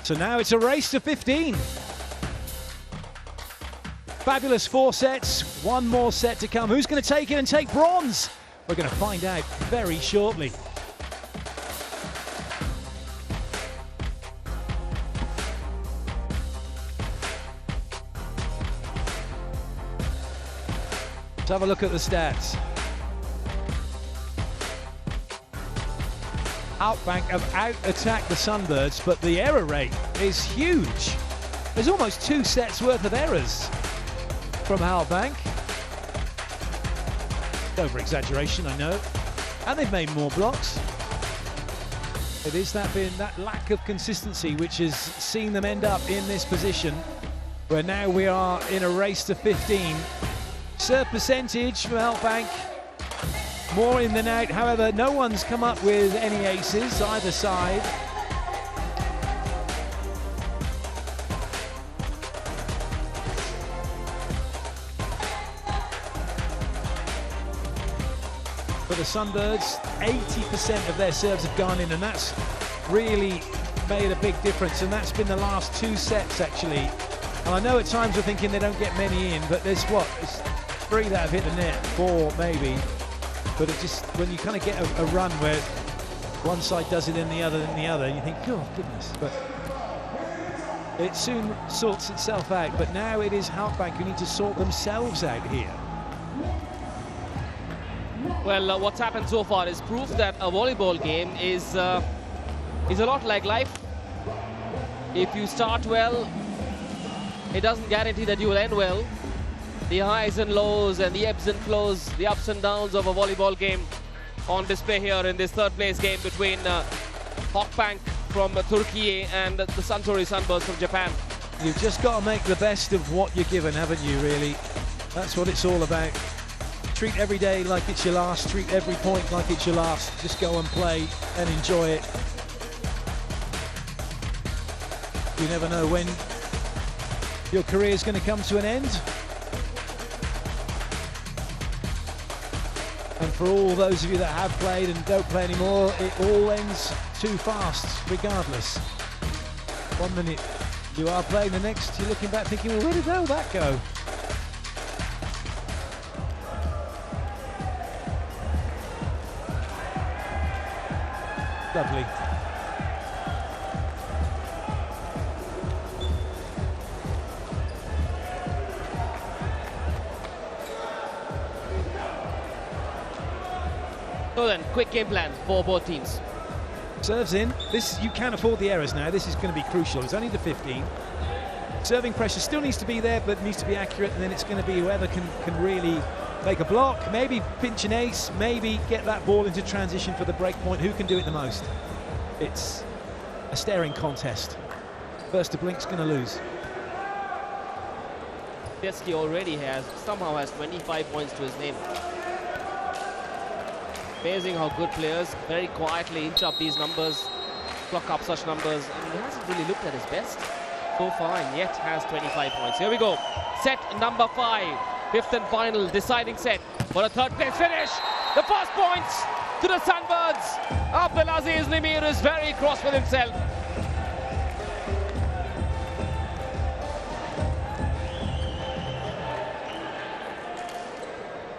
So now it's a race to 15. Fabulous 4 sets, one more set to come. Who's going to take it and take bronze We're going to find out very shortly. Let's have a look at the stats. Halkbank have out-attacked the Sunbirds, but the error rate is huge. There's almost 2 sets worth of errors from Halkbank. Over-exaggeration, I know. And they've made more blocks. It is that lack of consistency which has seen them end up in this position, where now we are in a race to 15. Serve percentage for Halkbank, more in than out. However, no one's come up with any aces either side. For the Sunbirds, 80% of their serves have gone in, and that's really made a big difference, and that's been the last 2 sets actually. And I know at times we're thinking they don't get many in, but there's what? It's 3 that have hit the net, 4 maybe. But it just, when you kind of get a run where one side does it in the other, you think, oh goodness. But it soon sorts itself out. But now it is Halkbank who need to sort themselves out here. Well, what's happened so far is proof that a volleyball game is a lot like life. If you start well, it doesn't guarantee that you will end well. The highs and lows and the ebbs and flows, the ups and downs of a volleyball game on display here in this 3rd place game between Halkbank from Turkey and the Suntory Sunbirds from Japan. You've just got to make the best of what you're given, haven't you, really? That's what it's all about. Treat every day like it's your last, treat every point like it's your last. Just go and play and enjoy it. You never know when your career is going to come to an end. And for all those of you that have played and don't play anymore, it all ends too fast, regardless. 1 minute you are playing, the next you're looking back thinking, well, where did all that go? Lovely. So then, quick game plan for both teams. Serves in. This, you can't afford the errors now. This is going to be crucial. It's only the 15. Serving pressure still needs to be there, but needs to be accurate, and then it's going to be whoever can really make a block, maybe pinch an ace, maybe get that ball into transition for the break point. Who can do it the most? It's a staring contest. First to blink's going to lose. Teski already somehow has 25 points to his name. Amazing how good players very quietly inch up these numbers, clock up such numbers, and he hasn't really looked at his best so far, and yet has 25 points. Here we go. Set number 5, 5th and final deciding set for a 3rd place finish. The first points to the Sunbirds. Abdulaziz Nimir is very cross with himself.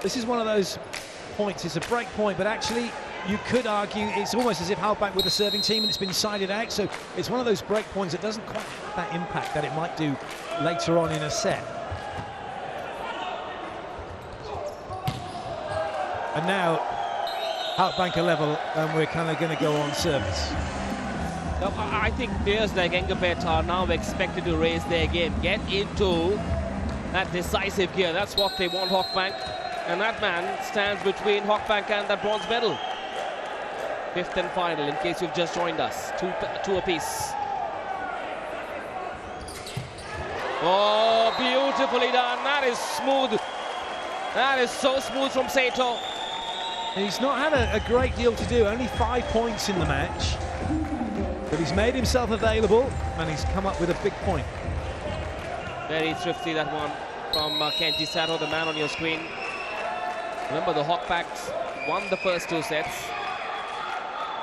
This is one of those points, it's a break point, but actually you could argue it's almost as if Halkbank with the serving team and it's been sided out, so it's one of those break points that doesn't quite have that impact that it might do later on in a set. And now Halkbank are level, and we're kind of going to go on service. I think players like Engapet are now expected to raise their game, get into that decisive gear. That's what they want, Halkbank. And that man stands between Halkbank and that bronze medal. 5th and final, in case you've just joined us. Two apiece. Oh, beautifully done. That is smooth. That is so smooth from Sato. He's not had a great deal to do, only 5 points in the match. But he's made himself available, and he's come up with a big point. Very thrifty, that one from Kenji Sato, the man on your screen. Remember, the Halkbanks won the first 2 sets.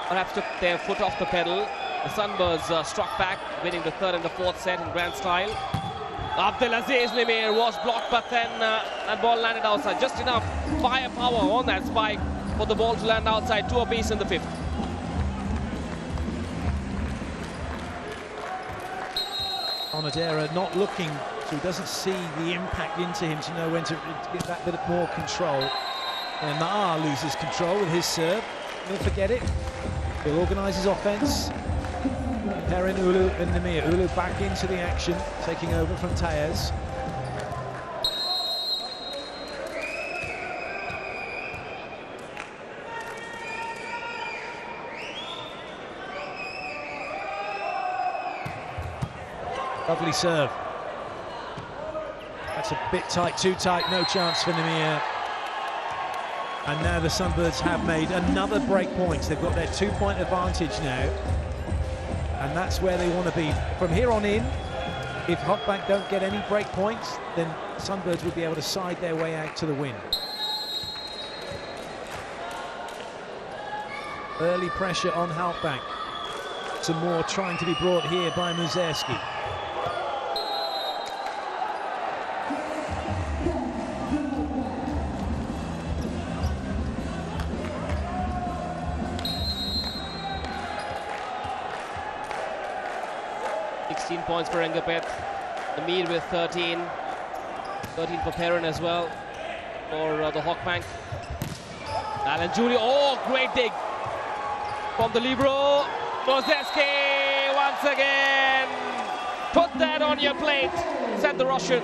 Perhaps took their foot off the pedal. The Sunbirds struck back, winning the 3rd and the 4th set in grand style. Abdulaziz Nimir was blocked, but then that ball landed outside. Just enough firepower on that spike for the ball to land outside, 2 apiece in the 5th. Onodera not looking, so he doesn't see the impact into him to know when to get that bit of more control. And Ma'a loses control with his serve. Don't forget it. He'll organise his offence. Perrin, Ulu and Namir. Ulu back into the action, taking over from Tayez. Lovely serve. That's a bit tight, too tight, no chance for Namir. And now the Sunbirds have made another break point. They've got their 2-point advantage now. And that's where they want to be. From here on in, if Halkbank don't get any break points, then Sunbirds would be able to side their way out to the win. Early pressure on Halkbank. Some more trying to be brought here by Muzerski. Points for Engapeth. Namir with 13. 13 for Perrin as well for the Halkbank. Alan Julia, oh, great dig from the libero. Muzerski once again. Put that on your plate, said the Russian.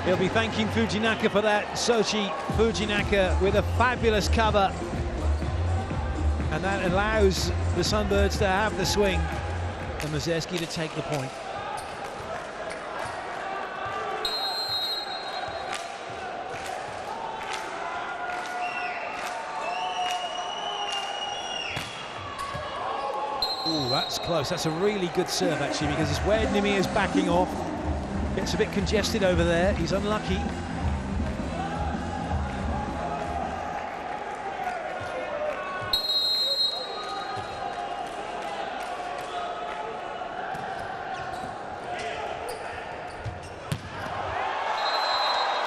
He'll be thanking Fujinaka for that. Sochi Fujinaka with a fabulous cover. And that allows the Sunbirds to have the swing. And Muzerski to take the point. Ooh, that's close. That's a really good serve, actually, because it's where Nimir's backing off. Gets a bit congested over there. He's unlucky.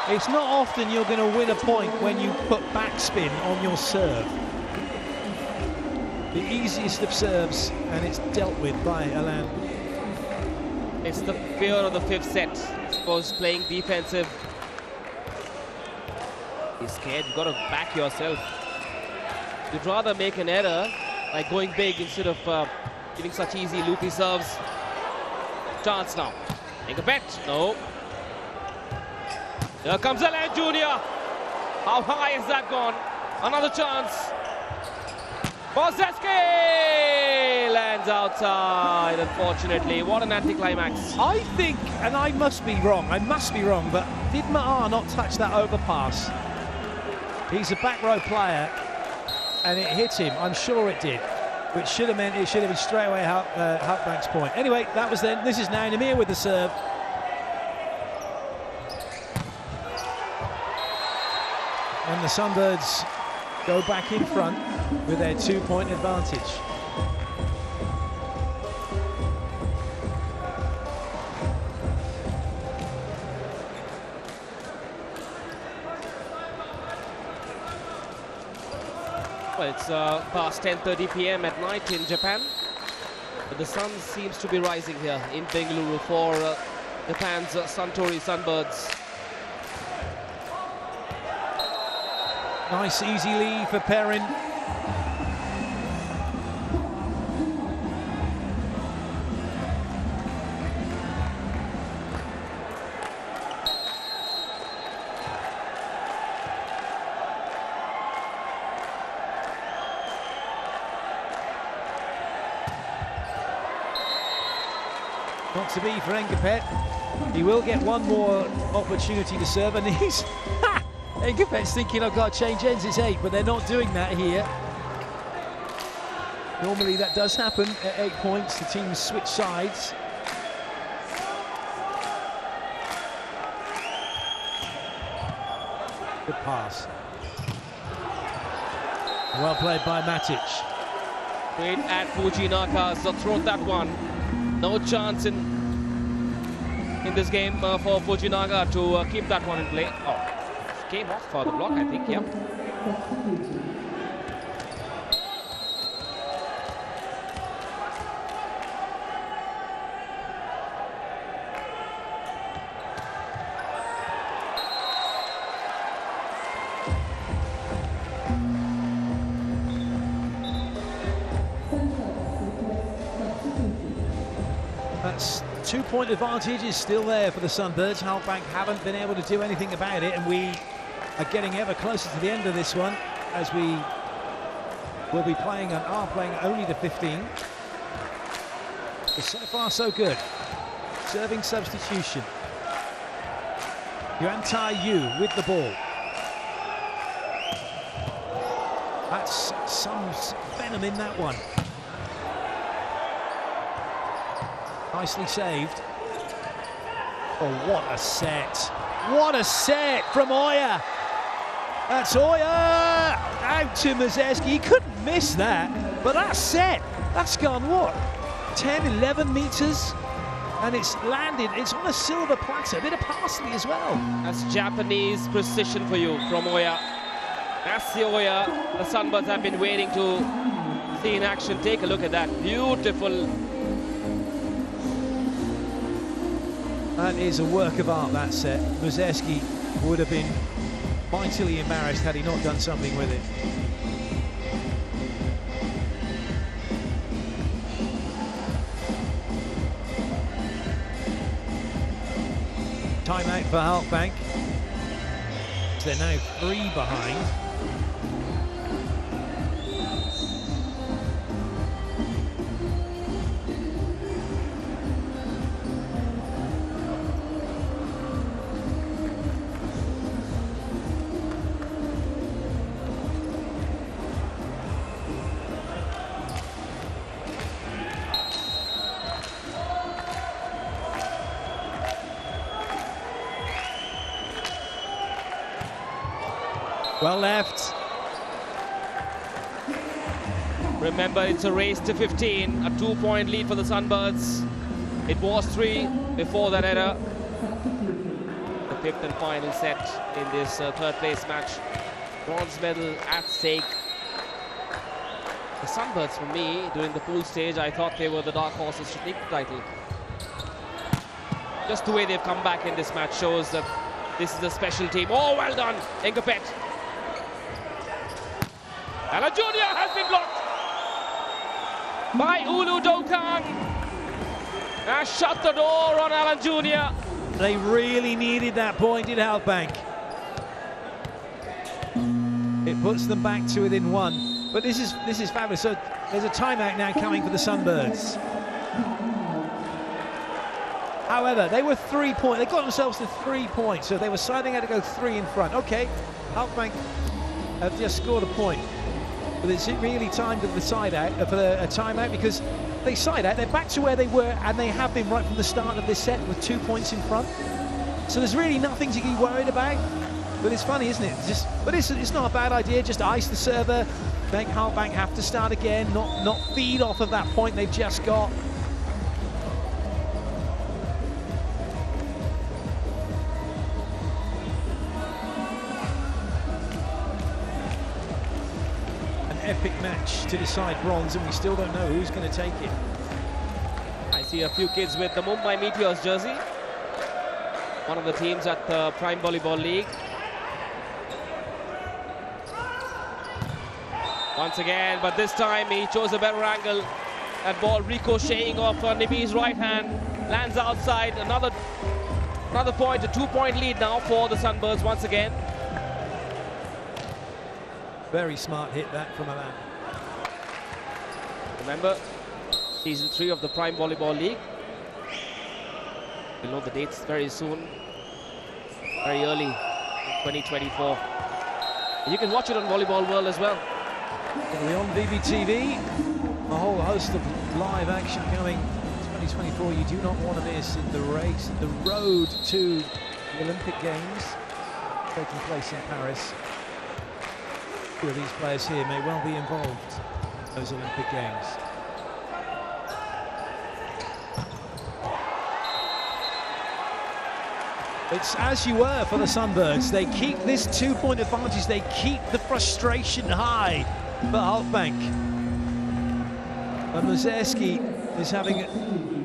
It's not often you're going to win a point when you put backspin on your serve. The easiest of serves, and it's dealt with by Alain. It's the fear of the 5th set. I suppose playing defensive. You're scared, you've got to back yourself. You'd rather make an error by going big instead of giving such easy loopy serves. Chance now. Engapeth, no. Here comes Alain Jr. How high has that gone? Another chance. Muzerski lands outside, unfortunately. What an anticlimax. I think, and I must be wrong, but did Ma'a not touch that overpass? He's a back row player, and it hit him. I'm sure it did, which should have meant it should have been straight away Halkbank's point. Anyway, that was then. This is now Namir with the serve. And the Sunbirds go back in front with their 2-point advantage. Well, it's past 10:30 p.m. at night in Japan, but the sun seems to be rising here in Bengaluru for Japan's Suntory Sunbirds. Nice easy lead for Perrin. Not to be for Engapeth. He will get one more opportunity to serve, and he's Engapeth's thinking, I've got to change ends, it's 8, but they're not doing that here. Normally that does happen at 8 points, the teams switch sides. Good pass. Well played by Matic. Great at Fujinaka, so throw that one. No chance in this game for Fujinaga to keep that one in play. Oh, came off for the block, I think, yeah. That's 2-point advantage is still there for the Sunbirds. Halkbank haven't been able to do anything about it, and we are getting ever closer to the end of this one as we will be playing and are playing only to 15. But so far so good. Serving substitution. Yuan Tai Yu with the ball. That's some venom in that one. Nicely saved. Oh, what a set. What a set from Oya. That's Oya. Out to Mazeski. He couldn't miss that. But that set, that's gone, what, 10, 11 meters? And it's landed, it's on a silver platter. A bit of parsley as well. That's Japanese precision for you from Oya. That's the Oya the Sunbirds have been waiting to see in action. Take a look at that. Beautiful. That is a work of art, that set. Mazeski would have been mightily embarrassed had he not done something with it. Timeout for Halkbank. They're now 3 behind. Well left. Remember, it's a race to 15, a 2-point lead for the Sunbirds. It was 3 before that error. The 5th and final set in this third place match. Bronze medal at stake. The Sunbirds, for me, during the pool stage, I thought they were the dark horses to take the title. Just the way they've come back in this match shows that this is a special team. Oh, well done, Engapet. Alan Jr. has been blocked by Ulu Dokang. Shut the door on Alan Jr. They really needed that point in Halkbank. It puts them back to within 1. But this is fabulous. So there's a timeout now coming for the Sunbirds. However, they were 3 points. They got themselves to 3 points, so they were siding out to go 3 in front. Okay, Halkbank have just scored a point. But it's really time to decide out for a timeout, because they side out, they're back to where they were, and they have been right from the start of this set with 2 points in front. So there's really nothing to be worried about. But it's funny, isn't it? But it's not a bad idea. Just ice the server. Make Halkbank have to start again, not feed off of that point they've just got. Epic match to decide bronze, and we still don't know who's going to take it. I see a few kids with the Mumbai Meteors jersey, one of the teams at the Prime Volleyball League. Once again, but this time he chose a better angle. That ball ricocheting off Nibi's right hand, lands outside. Another point, a 2-point lead now for the Sunbirds once again. Very smart hit that from Alan. Remember, season 3 of the Prime Volleyball League. We'll know the dates very soon, very early in 2024. You can watch it on Volleyball World as well. It'll be on VBTV. A whole host of live action coming 2024. You do not want to miss in the race, the road to the Olympic Games taking place in Paris. Two of these players here may well be involved in those Olympic Games. It's as you were for the Sunbirds. They keep this 2-point advantage. They keep the frustration high for Halkbank. And Mazerski is having,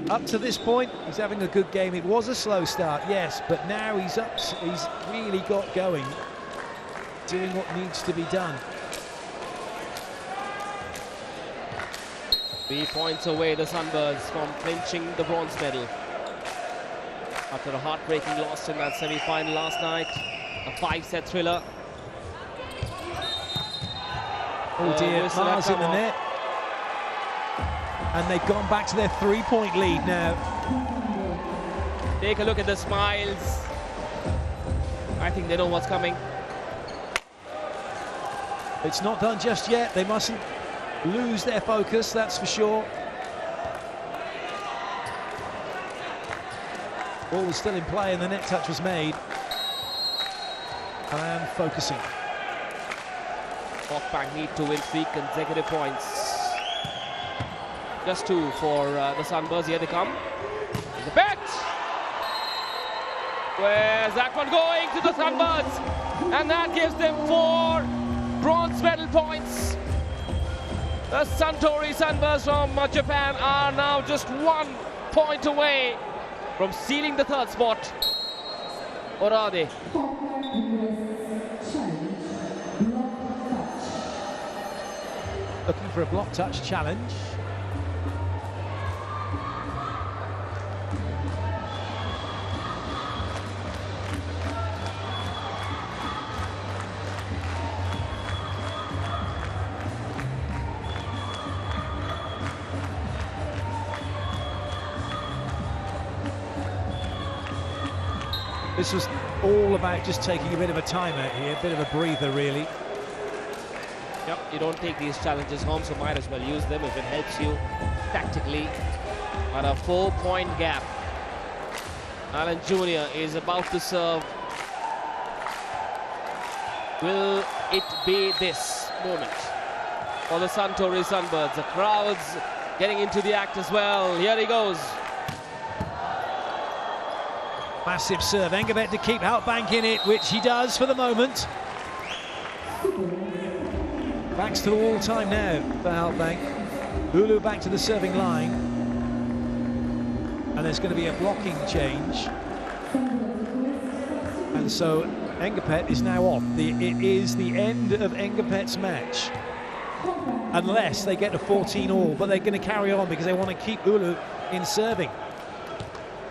up to this point, he's having a good game. It was a slow start, yes, but now he's up. He's really got going, doing what needs to be done. 3 points away, the Sunbirds, from clinching the bronze medal. After a heartbreaking loss in that semi-final last night, a 5-set thriller. Oh dear, Mars in the net. And they've gone back to their 3-point lead now. Take a look at the smiles. I think they know what's coming. It's not done just yet. They mustn't lose their focus, that's for sure. Ball was still in play and the net touch was made. And focusing. Halkbank need to win 3 consecutive points. Just 2 for the Sunbirds. Here they come. The bet! Where's that one going to the Sunbirds? And that gives them 4 bronze medal points. The Suntory Sunbirds from Japan are now just 1 point away from sealing the 3rd spot. Or are they? Looking for a block touch challenge. This was all about just taking a bit of a timeout here, a bit of a breather, really. Yep, you don't take these challenges home, so might as well use them if it helps you tactically. At a 4-point gap, Allen Jr. is about to serve. Will it be this moment for the Suntory Sunbirds? The crowd's getting into the act as well. Here he goes. Massive serve, Engebet to keep Halkbank in it, which he does for the moment. Backs to the wall time now for Halkbank. Ulu back to the serving line. And there's going to be a blocking change. And so Engebet is now off. It is the end of Engebet's match. Unless they get to 14-all, but they're going to carry on because they want to keep Ulu in serving.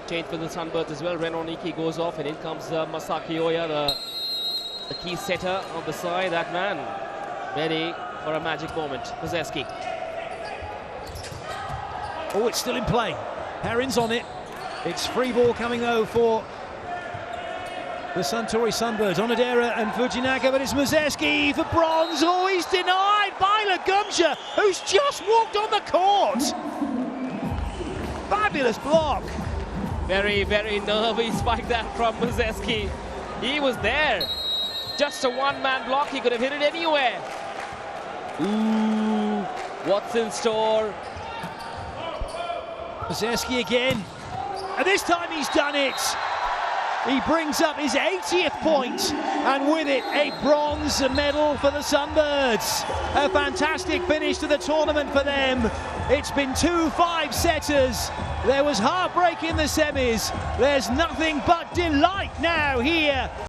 Change for the Sunbirds as well. Renon Iki goes off and in comes Masaki Oya, the key setter of the side. That man ready for a magic moment. Kozeski. Oh, it's still in play. Perrin's on it. It's free ball coming though for the Suntory Sunbirds. Onodera and Fujinaga, but it's Mazerski for bronze. Oh, he's denied by Lagumja, who's just walked on the court. Fabulous block. Very, very nervy spike that from Mazerski. He was there. Just a one-man block. He could have hit it anywhere. Ooh, what's in store? Mazerski again. And this time he's done it. He brings up his 80th point, and with it, a bronze medal for the Sunbirds. A fantastic finish to the tournament for them. It's been 2 5-setters. There was heartbreak in the semis. There's nothing but delight now here